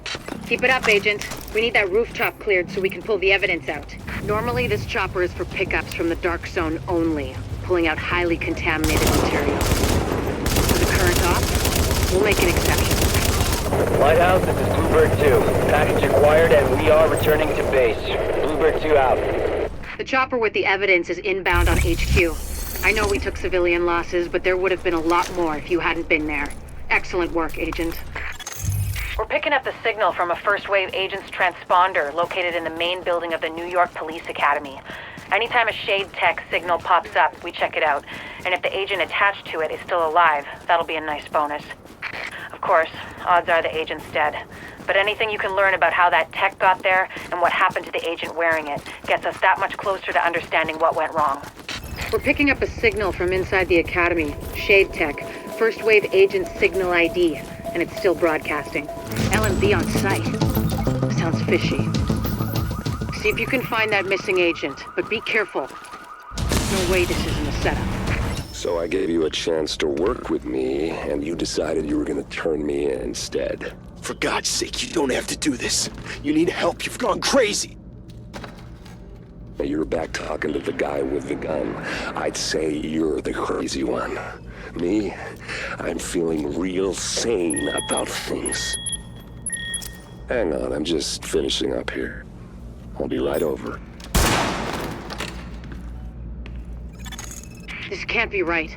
Keep it up, Agent. We need that rooftop cleared so we can pull the evidence out. Normally, this chopper is for pickups from the Dark Zone only, pulling out highly contaminated material. For the current op, we'll make an exception. Lighthouse, this is Bluebird 2. Package acquired and we are returning to base. Bluebird 2 out. The chopper with the evidence is inbound on HQ. I know we took civilian losses, but there would have been a lot more if you hadn't been there. Excellent work, Agent. We're picking up the signal from a first-wave agent's transponder located in the main building of the New York Police Academy. Anytime a Shade Tech signal pops up, we check it out. And if the agent attached to it is still alive, that'll be a nice bonus. Of course, odds are the agent's dead. But anything you can learn about how that tech got there and what happened to the agent wearing it gets us that much closer to understanding what went wrong. We're picking up a signal from inside the Academy. Shade Tech. First wave agent signal ID. And it's still broadcasting. LMB on site. Sounds fishy. See if you can find that missing agent, but be careful. There's no way this isn't a setup. So I gave you a chance to work with me, and you decided you were gonna turn me in instead. For God's sake, you don't have to do this. You need help. You've gone crazy. You're back talking to the guy with the gun. I'd say you're the crazy one. Me, I'm feeling real sane about things. Hang on, I'm just finishing up here. I'll be right over. This can't be right.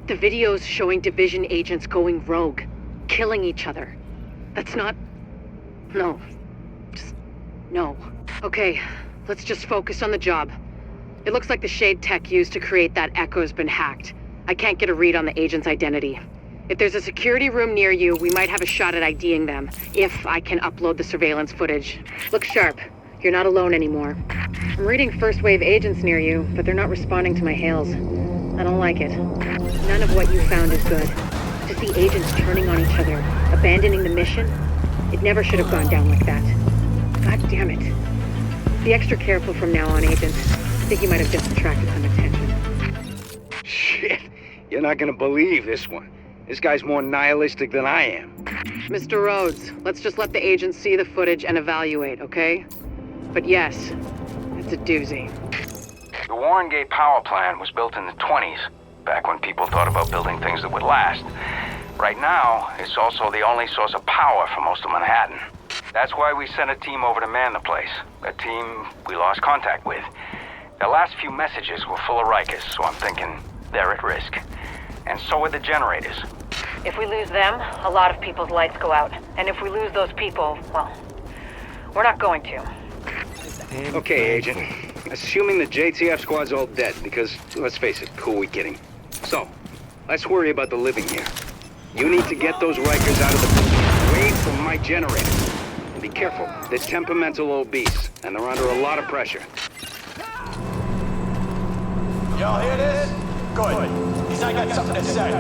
The video's showing Division agents going rogue, killing each other. That's not... No. Just... no. Okay, let's just focus on the job. It looks like the Shade tech used to create that Echo's been hacked. I can't get a read on the agent's identity. If there's a security room near you, we might have a shot at IDing them, if I can upload the surveillance footage. Look sharp. You're not alone anymore. I'm reading first wave agents near you, but they're not responding to my hails. I don't like it. None of what you found is good. To see agents turning on each other, abandoning the mission, it never should have gone down like that. God damn it. Be extra careful from now on, Agent. I think you might have just attracted some attention. Shit, you're not gonna believe this one. This guy's more nihilistic than I am. Mr. Rhodes, let's just let the agents see the footage and evaluate, okay? But yes, it's a doozy. The Warren Gate power plant was built in the 20s, back when people thought about building things that would last. Right now, it's also the only source of power for most of Manhattan. That's why we sent a team over to man the place. A team we lost contact with. Their last few messages were full of Rikers, so I'm thinking they're at risk. And so are the generators. If we lose them, a lot of people's lights go out. And if we lose those people, well, we're not going to. Okay, Agent. Assuming the JTF squad's all dead, because, let's face it, who are we kidding? So, let's worry about the living here. You need to get those Rikers out of the building, away from my generators. And be careful, they're temperamental old beasts, and they're under a lot of pressure. Y'all hear this? Good, because I got something to say.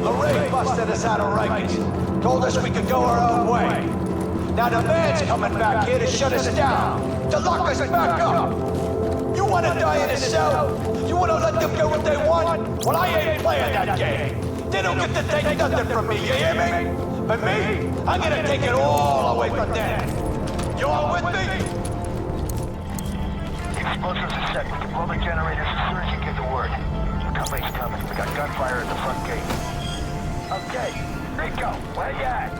Lorraine busted us out of Rikers, told us we could go our own way. Now the man's coming back here to shut us down, to lock us back up. You want to die in a cell? You want to let them get what they want? Well, I ain't playing that game. They don't get to take nothing from me, you hear me? But me, I'm gonna take it all away from them. You all with me? Explosives are set. We can blow the generators as soon as you get the word. The company's coming. We got gunfire at the front gate. Okay, Rico, where you at?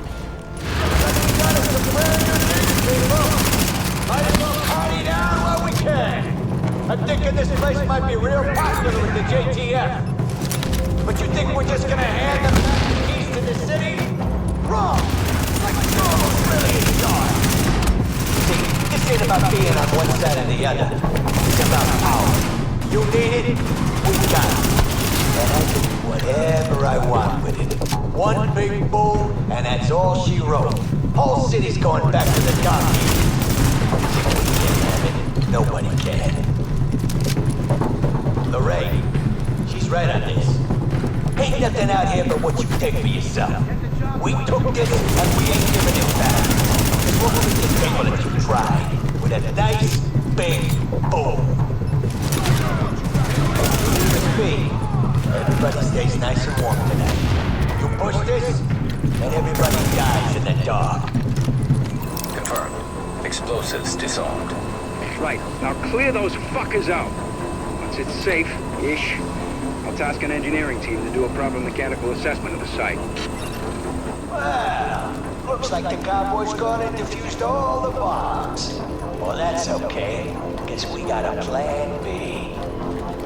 Might as well party down while we can. I'm thinking this place might be real popular with the JTF. But you think we're just gonna hand them the keys to the city? Wrong! Like Charles really in charge. See, this ain't about being on one side or the other. It's about power. You need it, we got it. And I can do whatever I want with it. One big boom, and that's all she wrote. Whole city's going back to the donkey. If we can't have it, nobody can. Lorraine, she's right on this. Ain't nothing out here but what you take for yourself. We took this and we ain't giving it back. It's what we did people that you tried. With a nice big boom. Everybody stays nice and warm tonight. You push this, and everybody dies in the dark. Confirmed. Explosives disarmed. Right, now clear those fuckers out. Once it's safe-ish, I'll task an engineering team to do a proper mechanical assessment of the site. Well, looks like the cowboys gone and defused all the bombs. Well, that's okay. Guess we got a plan B.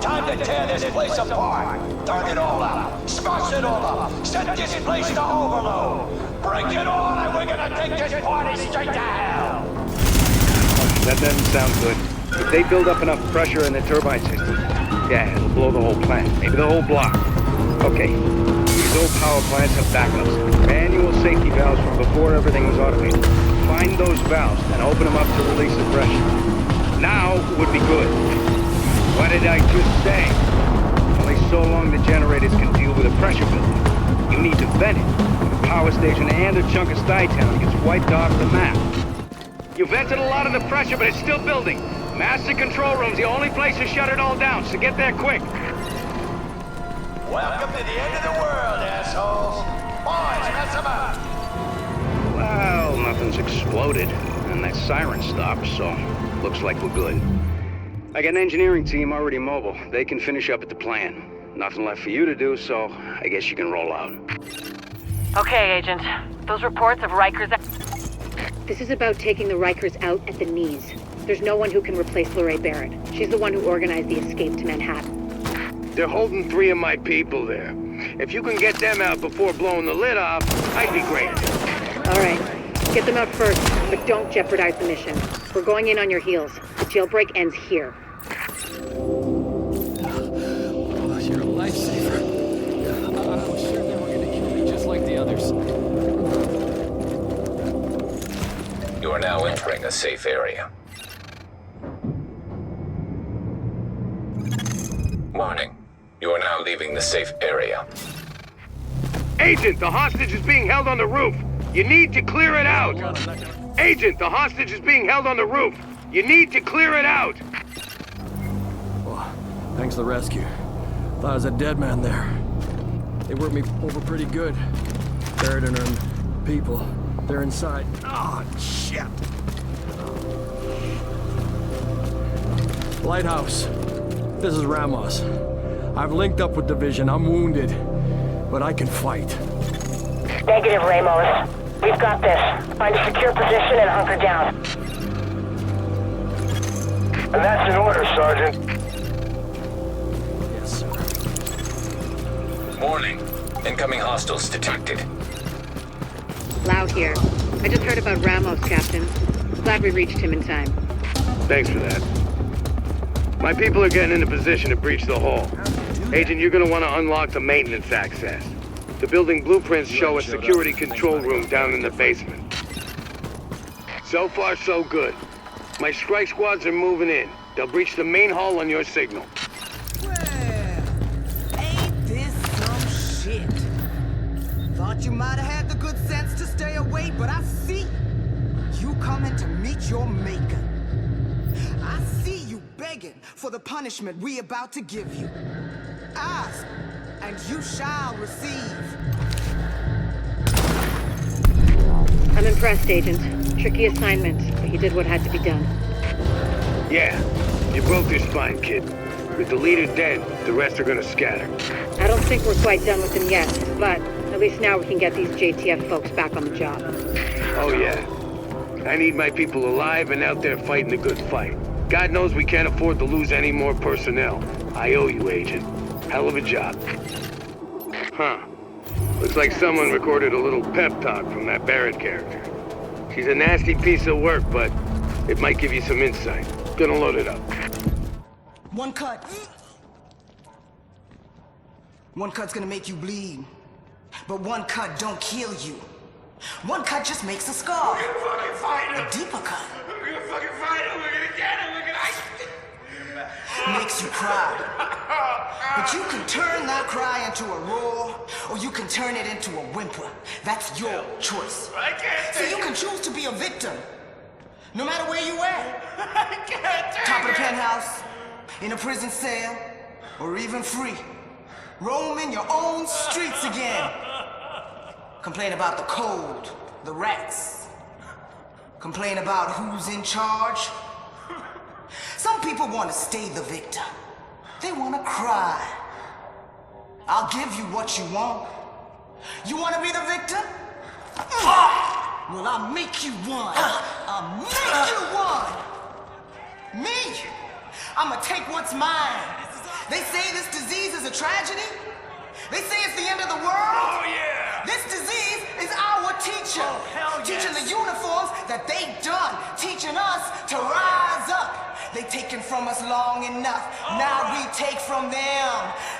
Time to tear this place apart! Turn it all up! Smash it all up! Set this place to overload! Bring it on and we're gonna take this party straight to hell! That doesn't sound good. If they build up enough pressure in the turbine system, yeah, it'll blow the whole plant, maybe the whole block. Okay, these old power plants have backups. Manual safety valves from before everything was automated. Find those valves and open them up to release the pressure. Now would be good. What did I just say? Only so long the generators can deal with a pressure building. You need to vent it. The power station and a chunk of Stuytown gets wiped off the map. You vented a lot of the pressure, but it's still building. Master control room's the only place to shut it all down, so get there quick. Welcome to the end of the world, assholes. Boys, mess them up. Well, nothing's exploded, and that siren stopped, so looks like we're good. I got an engineering team already mobile. They can finish up at the plan. Nothing left for you to do, so I guess you can roll out. Okay, Agent. Those reports of Rikers... This is about taking the Rikers out at the knees. There's no one who can replace Lorraine Barrett. She's the one who organized the escape to Manhattan. They're holding 3 of my people there. If you can get them out before blowing the lid off, I'd be great. All right. Get them out first, but don't jeopardize the mission. We're going in on your heels. The jailbreak ends here. Oh, you're a lifesaver. I was sure they were gonna kill me just like the others. You are now entering a safe area. Warning. You are now leaving the safe area. Agent, the hostage is being held on the roof. You need to clear it out. Agent, the hostage is being held on the roof. You need to clear it out. Well, thanks for the rescue. Thought I was a dead man there. They worked me over pretty good. Barrett and her people, they're inside. Oh, shit. Lighthouse, this is Ramos. I've linked up with Division. I'm wounded, but I can fight. Negative, Ramos. We've got this. Find a secure position and hunker down. And that's an order, Sergeant. Yes, sir. Warning. Incoming hostiles detected. Lau here. I just heard about Ramos, Captain. Glad we reached him in time. Thanks for that. My people are getting into position to breach the hall. Agent, you're gonna want to unlock the maintenance access. The building blueprints show a security control room down in the basement. So far, so good. My strike squads are moving in. They'll breach the main hall on your signal. Ain't this some shit? Thought you might have had the good sense to stay away, but I see you coming to meet your maker. I see you begging for the punishment we about to give you. Ask, and you shall receive. I'm impressed, Agent. Tricky assignment, but you did what had to be done. Yeah, you broke your spine, kid. With the leader dead, the rest are gonna scatter. I don't think we're quite done with him yet, but at least now we can get these JTF folks back on the job. Oh yeah. I need my people alive and out there fighting the good fight. God knows we can't afford to lose any more personnel. I owe you, Agent. Hell of a job. Huh. Looks like someone recorded a little pep talk from that Barrett character. She's a nasty piece of work, but it might give you some insight. Gonna load it up. One cut. One cut's gonna make you bleed. But one cut don't kill you. One cut just makes a scar. We're gonna fucking fight him. A deeper cut. We're gonna fucking fight him. We're gonna get him. We're gonna... Makes you cry. But you can turn that cry into a roar, or you can turn it into a whimper. That's your choice. I can't So take you it. can choose to be a victim, no matter where you at. I can't take Top of the it. penthouse, in a prison cell, or even free. Roaming your own streets again. Complain about the cold, the rats. Complain about who's in charge. Some people want to stay the victim. They want to cry. I'll give you what you want. You want to be the victim? Well, I'll make you one. I'll make you one. Me? I'ma take what's mine. They say this disease is a tragedy. They say it's the end of the world. Oh, yeah. This disease is our teacher. Oh, hell yes. Teaching the uniforms that they done. Teaching us to rise up. They taken from us long enough. Now we take from them.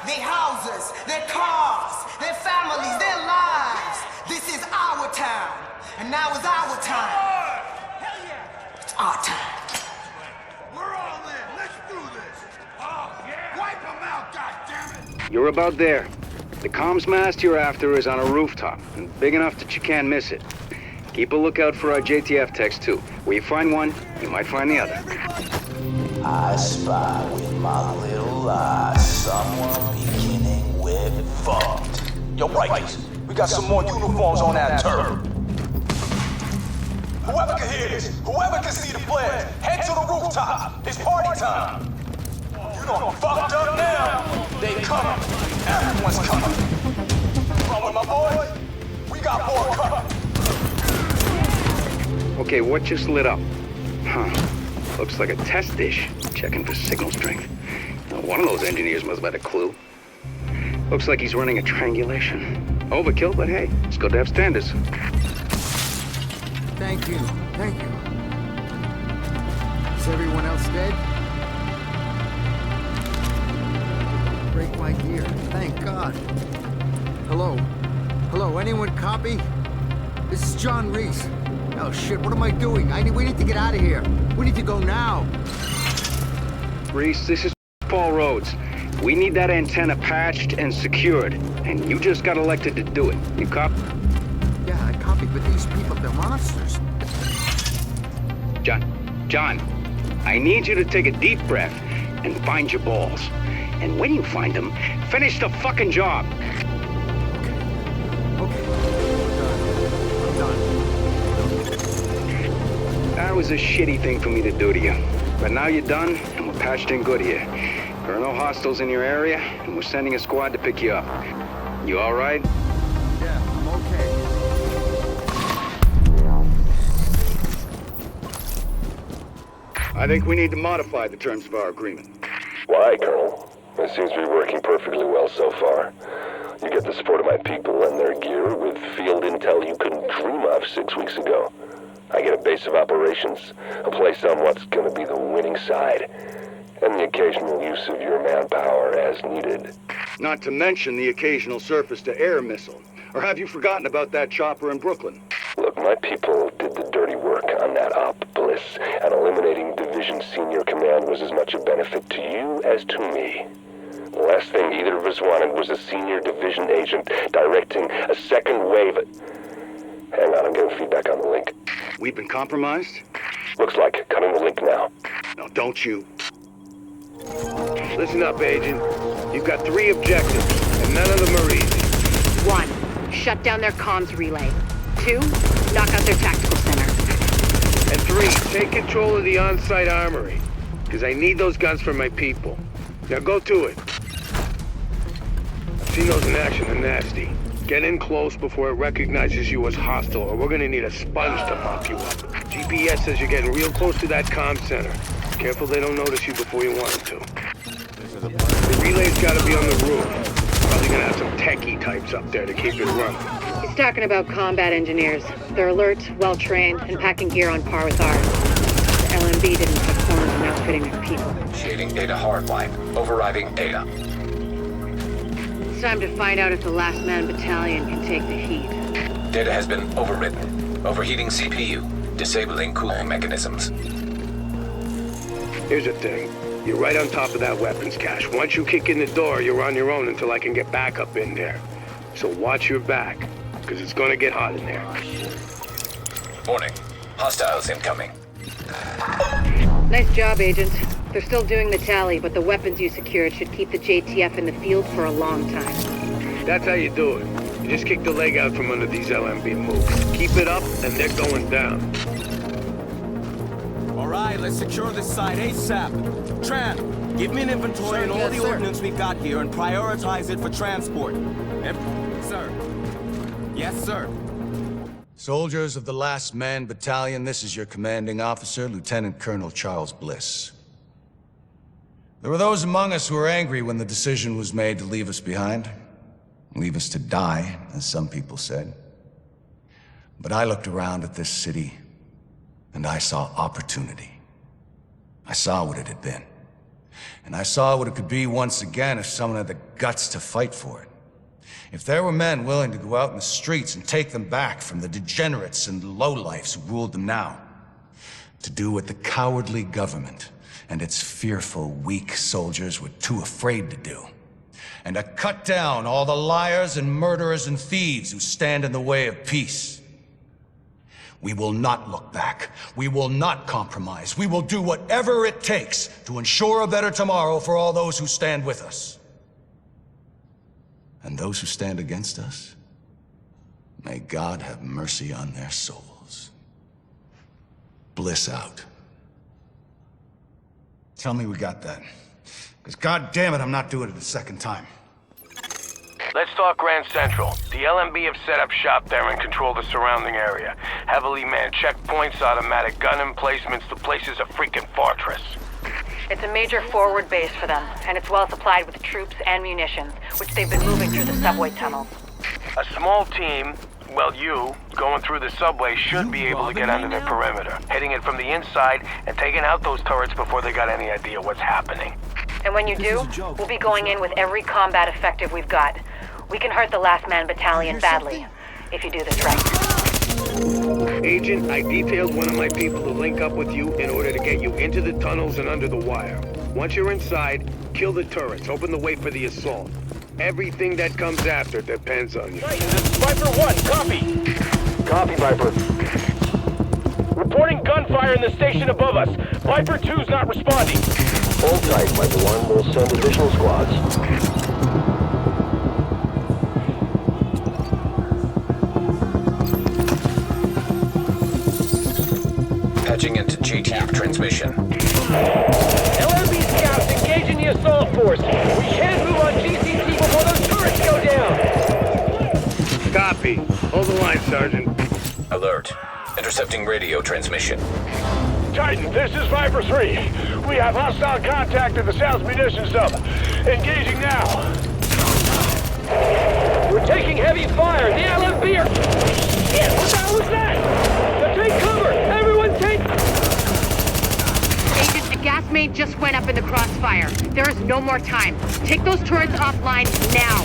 Their houses, their cars, their families, their lives. This is our town. And now is our time. Hell yeah. It's our time. We're all in. Let's do this. Oh, yeah. Wipe them out, goddammit. You're about there. The comms mast you're after is on a rooftop, and big enough that you can't miss it. Keep a lookout for our JTF techs, too. Where you find one, you might find the other. I spy with my little eyes someone beginning with Yo, right. We got some more uniforms on that turf. Whoever can hear this, whoever can see the flares, head to the rooftop. It's party time. You know I'm fucked up now. They coming. Everyone's coming. Come with my boys. We got more coming. Okay, what just lit up? Huh. Looks like a test dish. Checking for signal strength. Now, one of those engineers must have had a clue. Looks like he's running a triangulation. Overkill, but hey, it's good to have standards. Thank you. Thank you. Is everyone else dead? Break my gear. Thank God. Hello? Hello, anyone copy? This is John Reese. Oh shit, what am I doing? We need to get out of here. We need to go now. Reese, this is Paul Rhodes. We need that antenna patched and secured. And you just got elected to do it. You copy? Yeah, I copied, but these people, they're monsters. John, I need you to take a deep breath and find your balls. And when you find them, finish the fucking job. That was a shitty thing for me to do to you. But now you're done, and we're patched in good here. There are no hostiles in your area, and we're sending a squad to pick you up. You all right? Yeah, I'm okay. I think we need to modify the terms of our agreement. Why, Colonel? It seems to be working perfectly well so far. You get the support of my people and their gear with field intel you couldn't dream of 6 weeks ago. I get a base of operations, a place on what's gonna be the winning side, and the occasional use of your manpower as needed. Not to mention the occasional surface-to-air missile. Or have you forgotten about that chopper in Brooklyn? Look, my people did the dirty work on that op, Bliss, and eliminating Division Senior Command was as much a benefit to you as to me. The last thing either of us wanted was a senior division agent directing a second wave. Hang on, I'm getting feedback on the link. We've been compromised? Looks like. Cutting the link now. No, don't you. Listen up, Agent. You've got 3 objectives, and none of them are easy. 1, shut down their comms relay. 2, knock out their tactical center. And 3, take control of the on-site armory, because I need those guns for my people. Now go to it. I've seen those in action, they're nasty. Get in close before it recognizes you as hostile, or we're gonna need a sponge to mop you up. GPS says you're getting real close to that comm center. Careful they don't notice you before you want them to. The relay's gotta be on the roof. Probably gonna have some techie types up there to keep it running. He's talking about combat engineers. They're alert, well-trained, and packing gear on par with ours. The LMB didn't cut corners in outfitting their people. Initiating data hardline. Overriding data. It's time to find out if the Last Man Battalion can take the heat. Data has been overridden. Overheating CPU. Disabling cooling mechanisms. Here's the thing. You're right on top of that weapons cache. Once you kick in the door, you're on your own until I can get back up in there. So watch your back, because it's gonna get hot in there. Warning. Hostiles incoming. Nice job, Agent. They're still doing the tally, but the weapons you secured should keep the JTF in the field for a long time. That's how you do it. You just kick the leg out from under these LMB moves. Keep it up, and they're going down. All right, let's secure this site ASAP. Tran, give me an inventory of all the ordnance we've got here and prioritize it for transport. Sir. Yes, sir. Soldiers of the Last Man Battalion, this is your commanding officer, Lieutenant Colonel Charles Bliss. There were those among us who were angry when the decision was made to leave us behind. Leave us to die, as some people said. But I looked around at this city, and I saw opportunity. I saw what it had been. And I saw what it could be once again if someone had the guts to fight for it. If there were men willing to go out in the streets and take them back from the degenerates and lowlifes who ruled them now. To do what the cowardly government and its fearful, weak soldiers were too afraid to do. And to cut down all the liars and murderers and thieves who stand in the way of peace. We will not look back. We will not compromise. We will do whatever it takes to ensure a better tomorrow for all those who stand with us. And those who stand against us, may God have mercy on their souls. Bliss out. Tell me we got that. Because God damn it, I'm not doing it a second time. Let's talk Grand Central. The LMB have set up shop there and control the surrounding area. Heavily manned checkpoints, automatic gun emplacements. The place is a freaking fortress. It's a major forward base for them, and it's well supplied with troops and munitions, which they've been moving through the subway tunnels. A small team, well, you, going through the subway should be able to get under their perimeter, hitting it from the inside and taking out those turrets before they got any idea what's happening. And when you do, we'll be going in with every combat effective we've got. We can hurt the Last Man Battalion badly, if you do this right. Agent, I detailed one of my people to link up with you in order to get you into the tunnels and under the wire. Once you're inside, kill the turrets, open the way for the assault. Everything that comes after depends on you. This is Viper 1, copy! Copy, Viper. Reporting gunfire in the station above us. Viper 2's not responding. Hold tight, Viper 1. We'll send additional squads. Patching into JTF transmission. LMB scouts engaging the assault force. We can't move on GCT before those turrets go down. Copy. Hold the line, Sergeant. Alert. Intercepting radio transmission. Titan, this is Viper 3. We have hostile contact at the South Munitions Hub. Engaging now. We're taking heavy fire. The LMB are... Shit, what the hell was that? Take cover! Everyone take... Agent, the gas main just went up in the crossfire. There is no more time. Take those turrets offline now.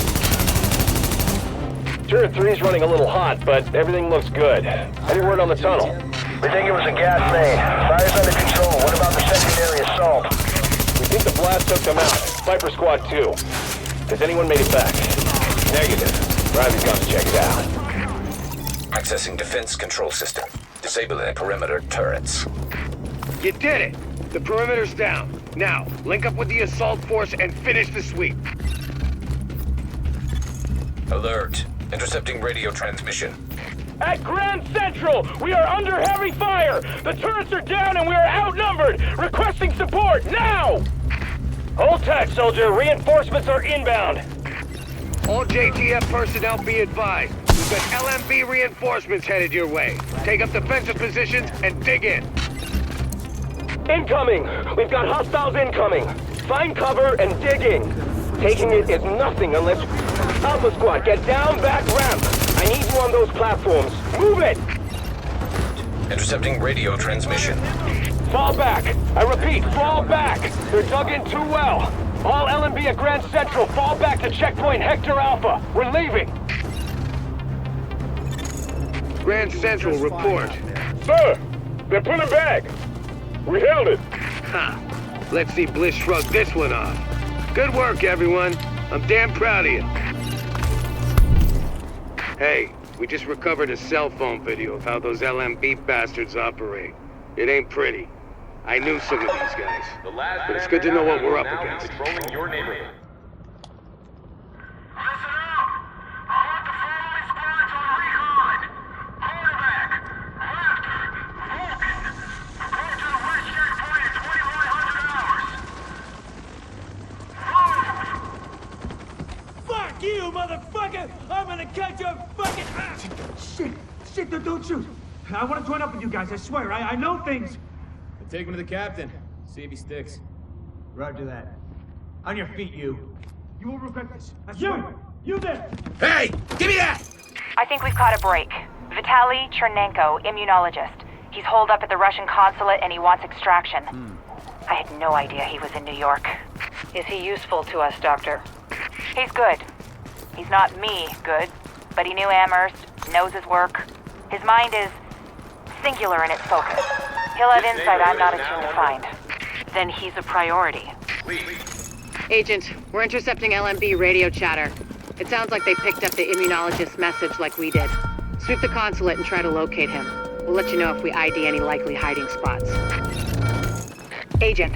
Turret 3's running a little hot, but everything looks good. Any word on the tunnel? We think it was a gas main. Fire's under control. What about the secondary assault? We think the blast took them out. Viper Squad 2. Has anyone made it back? Negative. Riley's gone to check it out. Accessing defense control system. Disabling perimeter turrets. You did it! The perimeter's down. Now, link up with the assault force and finish the sweep. Alert. Intercepting radio transmission. At Grand Central, we are under heavy fire! The turrets are down and we are outnumbered! Requesting support, now! Hold tight, soldier. Reinforcements are inbound. All JTF personnel be advised. We've got LMB reinforcements headed your way. Take up defensive positions and dig in. Incoming! We've got hostiles incoming. Find cover and dig in. Taking it is nothing unless... Alpha Squad, get down back ramp. I need you on those platforms. Move it! Intercepting radio transmission. Fall back. I repeat, fall back. They're dug in too well. All LMB at Grand Central, fall back to checkpoint Hector Alpha. We're leaving. Grand Central, report. Sir, they're put it back. We held it. Ha! Let's see Bliss shrug this one off. Good work, everyone. I'm damn proud of you. Hey, we just recovered a cell phone video of how those LMB bastards operate. It ain't pretty. I knew some of these guys. But it's good to know what we're up against. Controlling your neighborhood. Fuck you, motherfucker! I'm gonna cut your fucking ass! Shit, don't shoot! I want to join up with you guys, I swear. I know things. Take him to the captain. See if he sticks. Roger that. On your feet, you. You will regret this. I swear. You there! Hey! Give me that! I think we've caught a break. Vitaly Chernenko, immunologist. He's holed up at the Russian consulate and he wants extraction. I had no idea he was in New York. Is he useful to us, Doctor? He's good. He's not me good, but he knew Amherst, knows his work. His mind is singular in its focus. He'll have insight I'm not attuned to find. Then he's a priority. Agent, we're intercepting LMB radio chatter. It sounds like they picked up the immunologist's message like we did. Sweep the consulate and try to locate him. We'll let you know if we ID any likely hiding spots. Agent,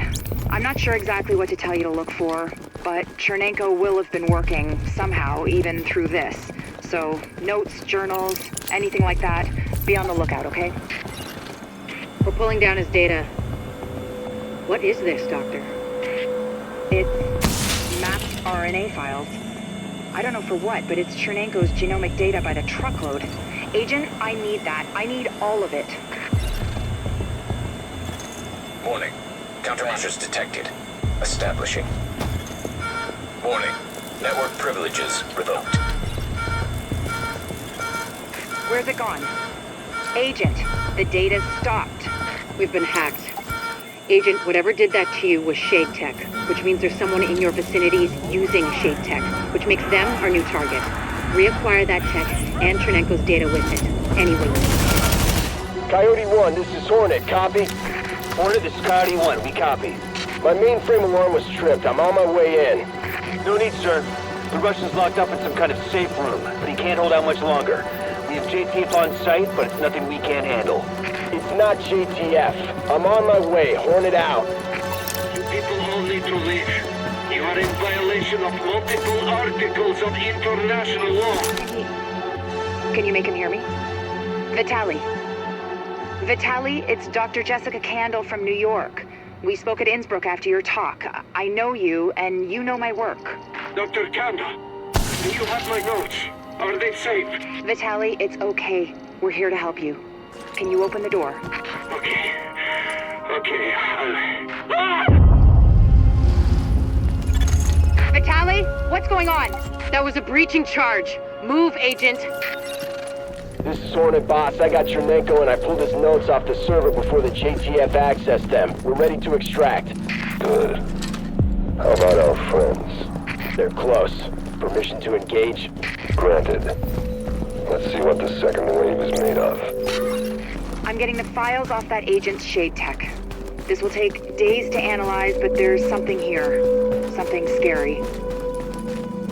I'm not sure exactly what to tell you to look for, but Chernenko will have been working somehow, even through this. So, notes, journals, anything like that, be on the lookout, okay? We're pulling down his data. What is this, Doctor? It's mapped RNA files. I don't know for what, but it's Chernenko's genomic data by the truckload. Agent, I need that. I need all of it. Warning. Countermeasures detected. Establishing. Warning. Network privileges revoked. Where's it gone? Agent, the data's stopped. We've been hacked. Agent, whatever did that to you was Shade Tech, which means there's someone in your vicinities using Shade Tech, which makes them our new target. Reacquire that tech and Chernenko's data with it. Anyway. Coyote 1, this is Hornet. Copy? Hornet, this is Coyote 1. We copy. My mainframe alarm was tripped. I'm on my way in. No need, sir. The Russian's locked up in some kind of safe room, but he can't hold out much longer. We have JTF on site, but it's nothing we can't handle. It's not JTF. I'm on my way. Hornet out. You people all need to leave. You are in violation of multiple articles of international law. Can you make him hear me? Vitali. Vitali, it's Dr. Jessica Candle from New York. We spoke at Innsbruck after your talk. I know you, and you know my work. Dr. Candle, do you have my notes? Are they safe? Vitali, it's okay. We're here to help you. Can you open the door? Okay. Okay, Vitali, what's going on? That was a breaching charge. Move, Agent. This is Hornet, boss. I got Chernenko and I pulled his notes off the server before the JTF accessed them. We're ready to extract. Good. How about our friends? They're close. Permission to engage? Granted. Let's see what the second wave is made of. I'm getting the files off that agent's Shade Tech. This will take days to analyze, but there's something here. Something scary.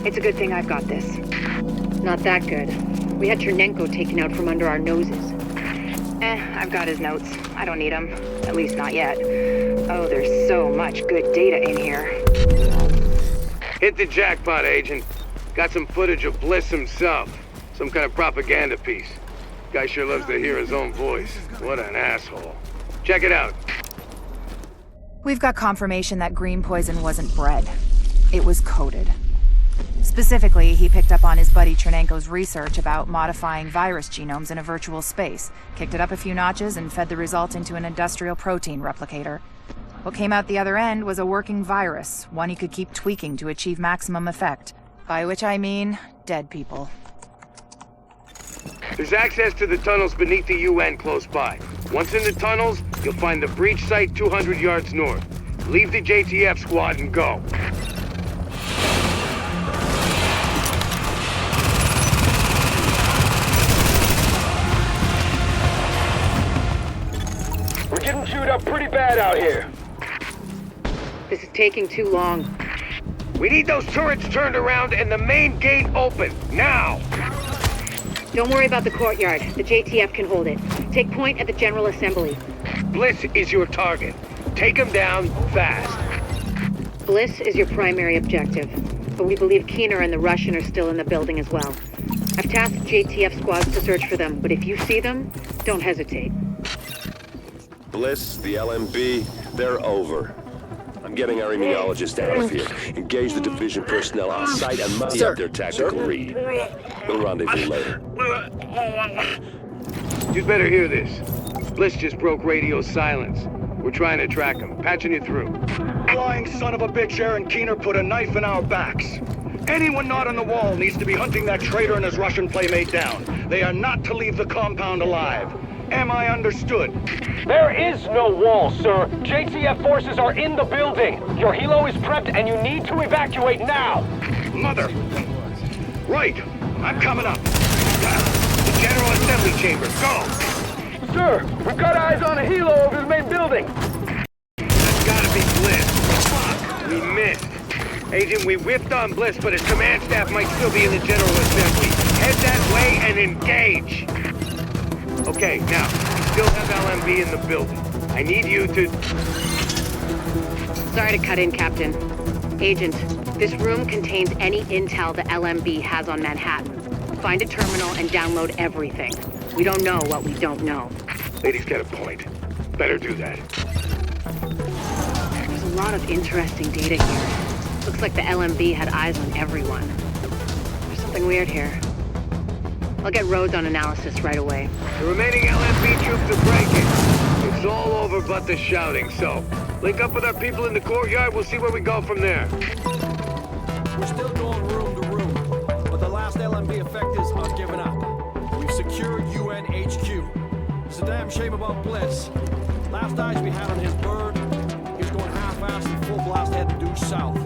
It's a good thing I've got this. Not that good. We had Chernenko taken out from under our noses. I've got his notes. I don't need them. At least not yet. Oh, there's so much good data in here. Hit the jackpot, Agent. Got some footage of Bliss himself. Some kind of propaganda piece. Guy sure loves to hear his own voice. What an asshole. Check it out. We've got confirmation that green poison wasn't bred. It was coded. Specifically, he picked up on his buddy Chernenko's research about modifying virus genomes in a virtual space, kicked it up a few notches, and fed the result into an industrial protein replicator. What came out the other end was a working virus, one he could keep tweaking to achieve maximum effect. By which I mean, dead people. There's access to the tunnels beneath the UN close by. Once in the tunnels, you'll find the breach site 200 yards north. Leave the JTF squad and go. We're getting chewed up pretty bad out here. This is taking too long. We need those turrets turned around and the main gate open, now! Don't worry about the courtyard. The JTF can hold it. Take point at the General Assembly. Bliss is your target. Take him down fast. Bliss is your primary objective, but we believe Keener and the Russian are still in the building as well. I've tasked JTF squads to search for them, but if you see them, don't hesitate. Bliss, the LMB, they're over. I'm getting our immunologist out of here. Engage the division personnel on site and muddy up their tactical read. We'll rendezvous later. You'd better hear this. Bliss just broke radio silence. We're trying to track him. Patching you through. Lying son of a bitch, Aaron Keener put a knife in our backs. Anyone not on the wall needs to be hunting that traitor and his Russian playmate down. They are not to leave the compound alive. Am I understood? There is no wall, sir. JTF forces are in the building. Your helo is prepped and you need to evacuate now. Mother. Right. I'm coming up. The General Assembly Chamber. Go! Sir, we've got eyes on a helo over the main building. That's gotta be Bliss. Fuck, we missed. Agent, we whipped on Bliss, but his command staff might still be in the General Assembly. Head that way and engage. Okay, now, we still have LMB in the building. I need you to... Sorry to cut in, Captain. Agent, This room contains any intel the LMB has on Manhattan. Find a terminal and download everything. We don't know what we don't know. Lady's got a point. Better do that. There's a lot of interesting data here. Looks like the LMB had eyes on everyone. There's something weird here. I'll get Rhodes on analysis right away. The remaining LMB troops are breaking. It's all over but the shouting, so link up with our people in the courtyard. We'll see where we go from there. We're still going room to room, but the last LMB effectives are giving up. We've secured UN HQ. It's a damn shame about Bliss. Last eyes we had on his bird, he's going half-assed and full blast heading due south.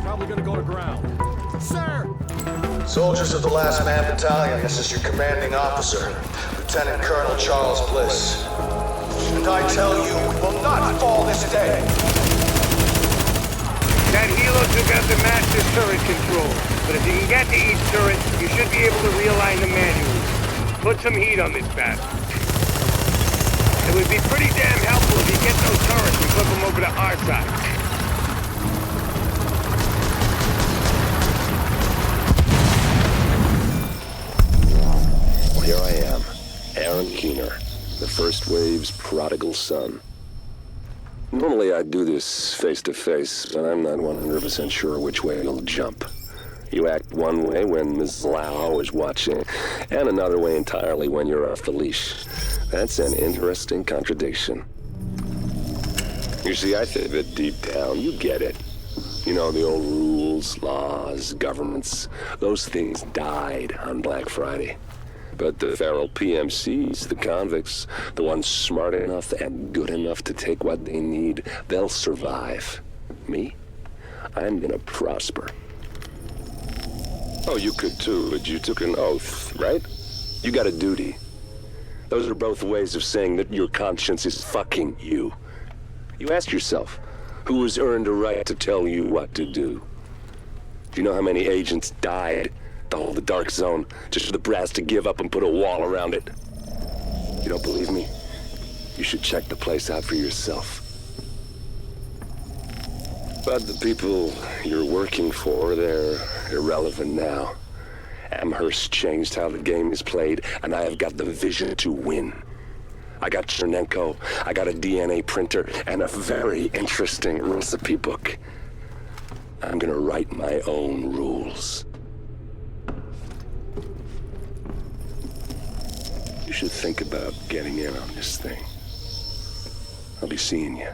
Probably gonna go to ground. Sir! Soldiers of the Last Man Battalion, this is your commanding officer, Lieutenant Colonel Charles Bliss. And I tell you, we will not fall this day. That helo took out the master turret control, but if you can get to each turret, you should be able to realign them manually. Put some heat on this battle. It would be pretty damn helpful if you get those turrets and flip them over to our side. Here I am, Aaron Keener, the First Wave's prodigal son. Normally I'd do this face-to-face, but I'm not 100% sure which way you'll jump. You act one way when Ms. Lau is watching, and another way entirely when you're off the leash. That's an interesting contradiction. You see, I think that deep down, you get it. You know, the old rules, laws, governments, those things died on Black Friday. But the feral PMCs, the convicts, the ones smart enough and good enough to take what they need, they'll survive. Me? I'm gonna prosper. Oh, you could too, but you took an oath, right? You got a duty. Those are both ways of saying that your conscience is fucking you. You ask yourself, who has earned a right to tell you what to do? Do you know how many agents died to hold the Dark Zone, just for the brass to give up and put a wall around it? You don't believe me? You should check the place out for yourself. But the people you're working for, they're irrelevant now. Amherst changed how the game is played, and I have got the vision to win. I got Chernenko, I got a DNA printer, and a very interesting recipe book. I'm gonna write my own rules. You should think about getting in on this thing. I'll be seeing you.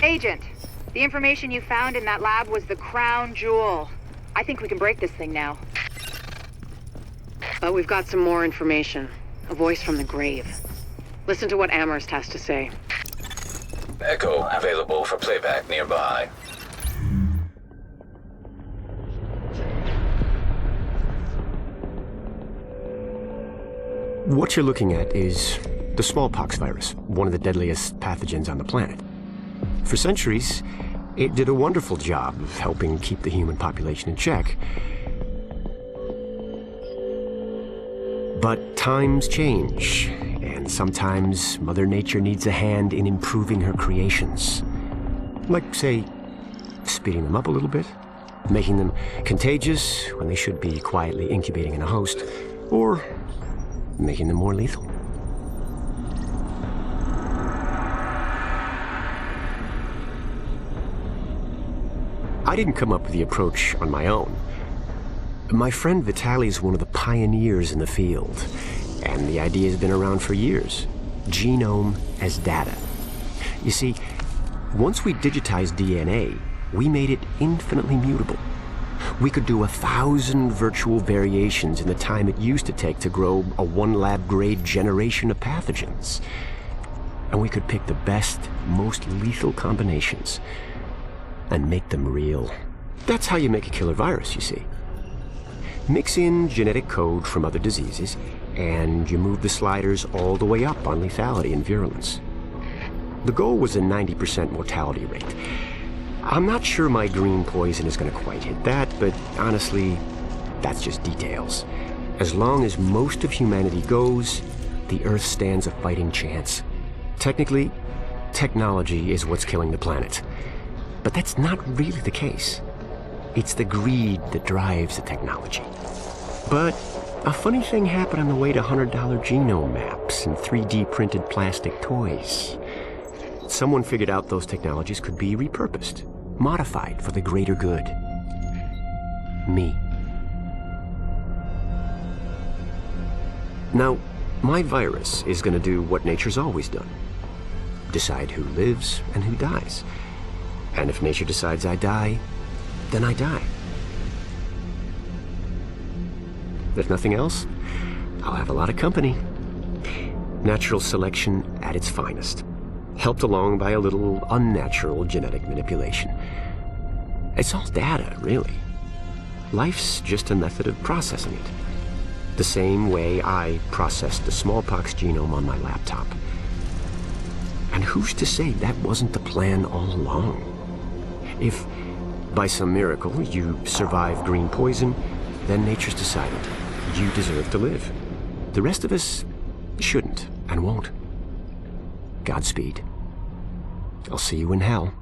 Agent, the information you found in that lab was the crown jewel. I think we can break this thing now. But we've got some more information. A voice from the grave. Listen to what Amherst has to say. Echo available for playback nearby. What you're looking at is the smallpox virus, one of the deadliest pathogens on the planet. For centuries, it did a wonderful job of helping keep the human population in check. But times change, and sometimes Mother Nature needs a hand in improving her creations. Like, say, speeding them up a little bit, making them contagious when they should be quietly incubating in a host, or making them more lethal. I didn't come up with the approach on my own. My friend Vitaly is one of the pioneers in the field, and the idea has been around for years. Genome as data. You see, once we digitized DNA, we made it infinitely mutable. We could do 1,000 virtual variations in the time it used to take to grow a one-lab-grade generation of pathogens. And we could pick the best, most lethal combinations and make them real. That's how you make a killer virus, you see. Mix in genetic code from other diseases, and you move the sliders all the way up on lethality and virulence. The goal was a 90% mortality rate. I'm not sure my green poison is going to quite hit that, but honestly, that's just details. As long as most of humanity goes, the Earth stands a fighting chance. Technically, technology is what's killing the planet. But that's not really the case. It's the greed that drives the technology. But a funny thing happened on the way to $100 genome maps and 3D printed plastic toys. Someone figured out those technologies could be repurposed, modified for the greater good. Me. Now, my virus is going to do what nature's always done. Decide who lives and who dies. And if nature decides I die, then I die. If nothing else, I'll have a lot of company. Natural selection at its finest, helped along by a little unnatural genetic manipulation. It's all data, really. Life's just a method of processing it. The same way I processed the smallpox genome on my laptop. And who's to say that wasn't the plan all along? If, by some miracle, you survive green poison, then nature's decided you deserve to live. The rest of us shouldn't and won't. Godspeed. I'll see you in hell.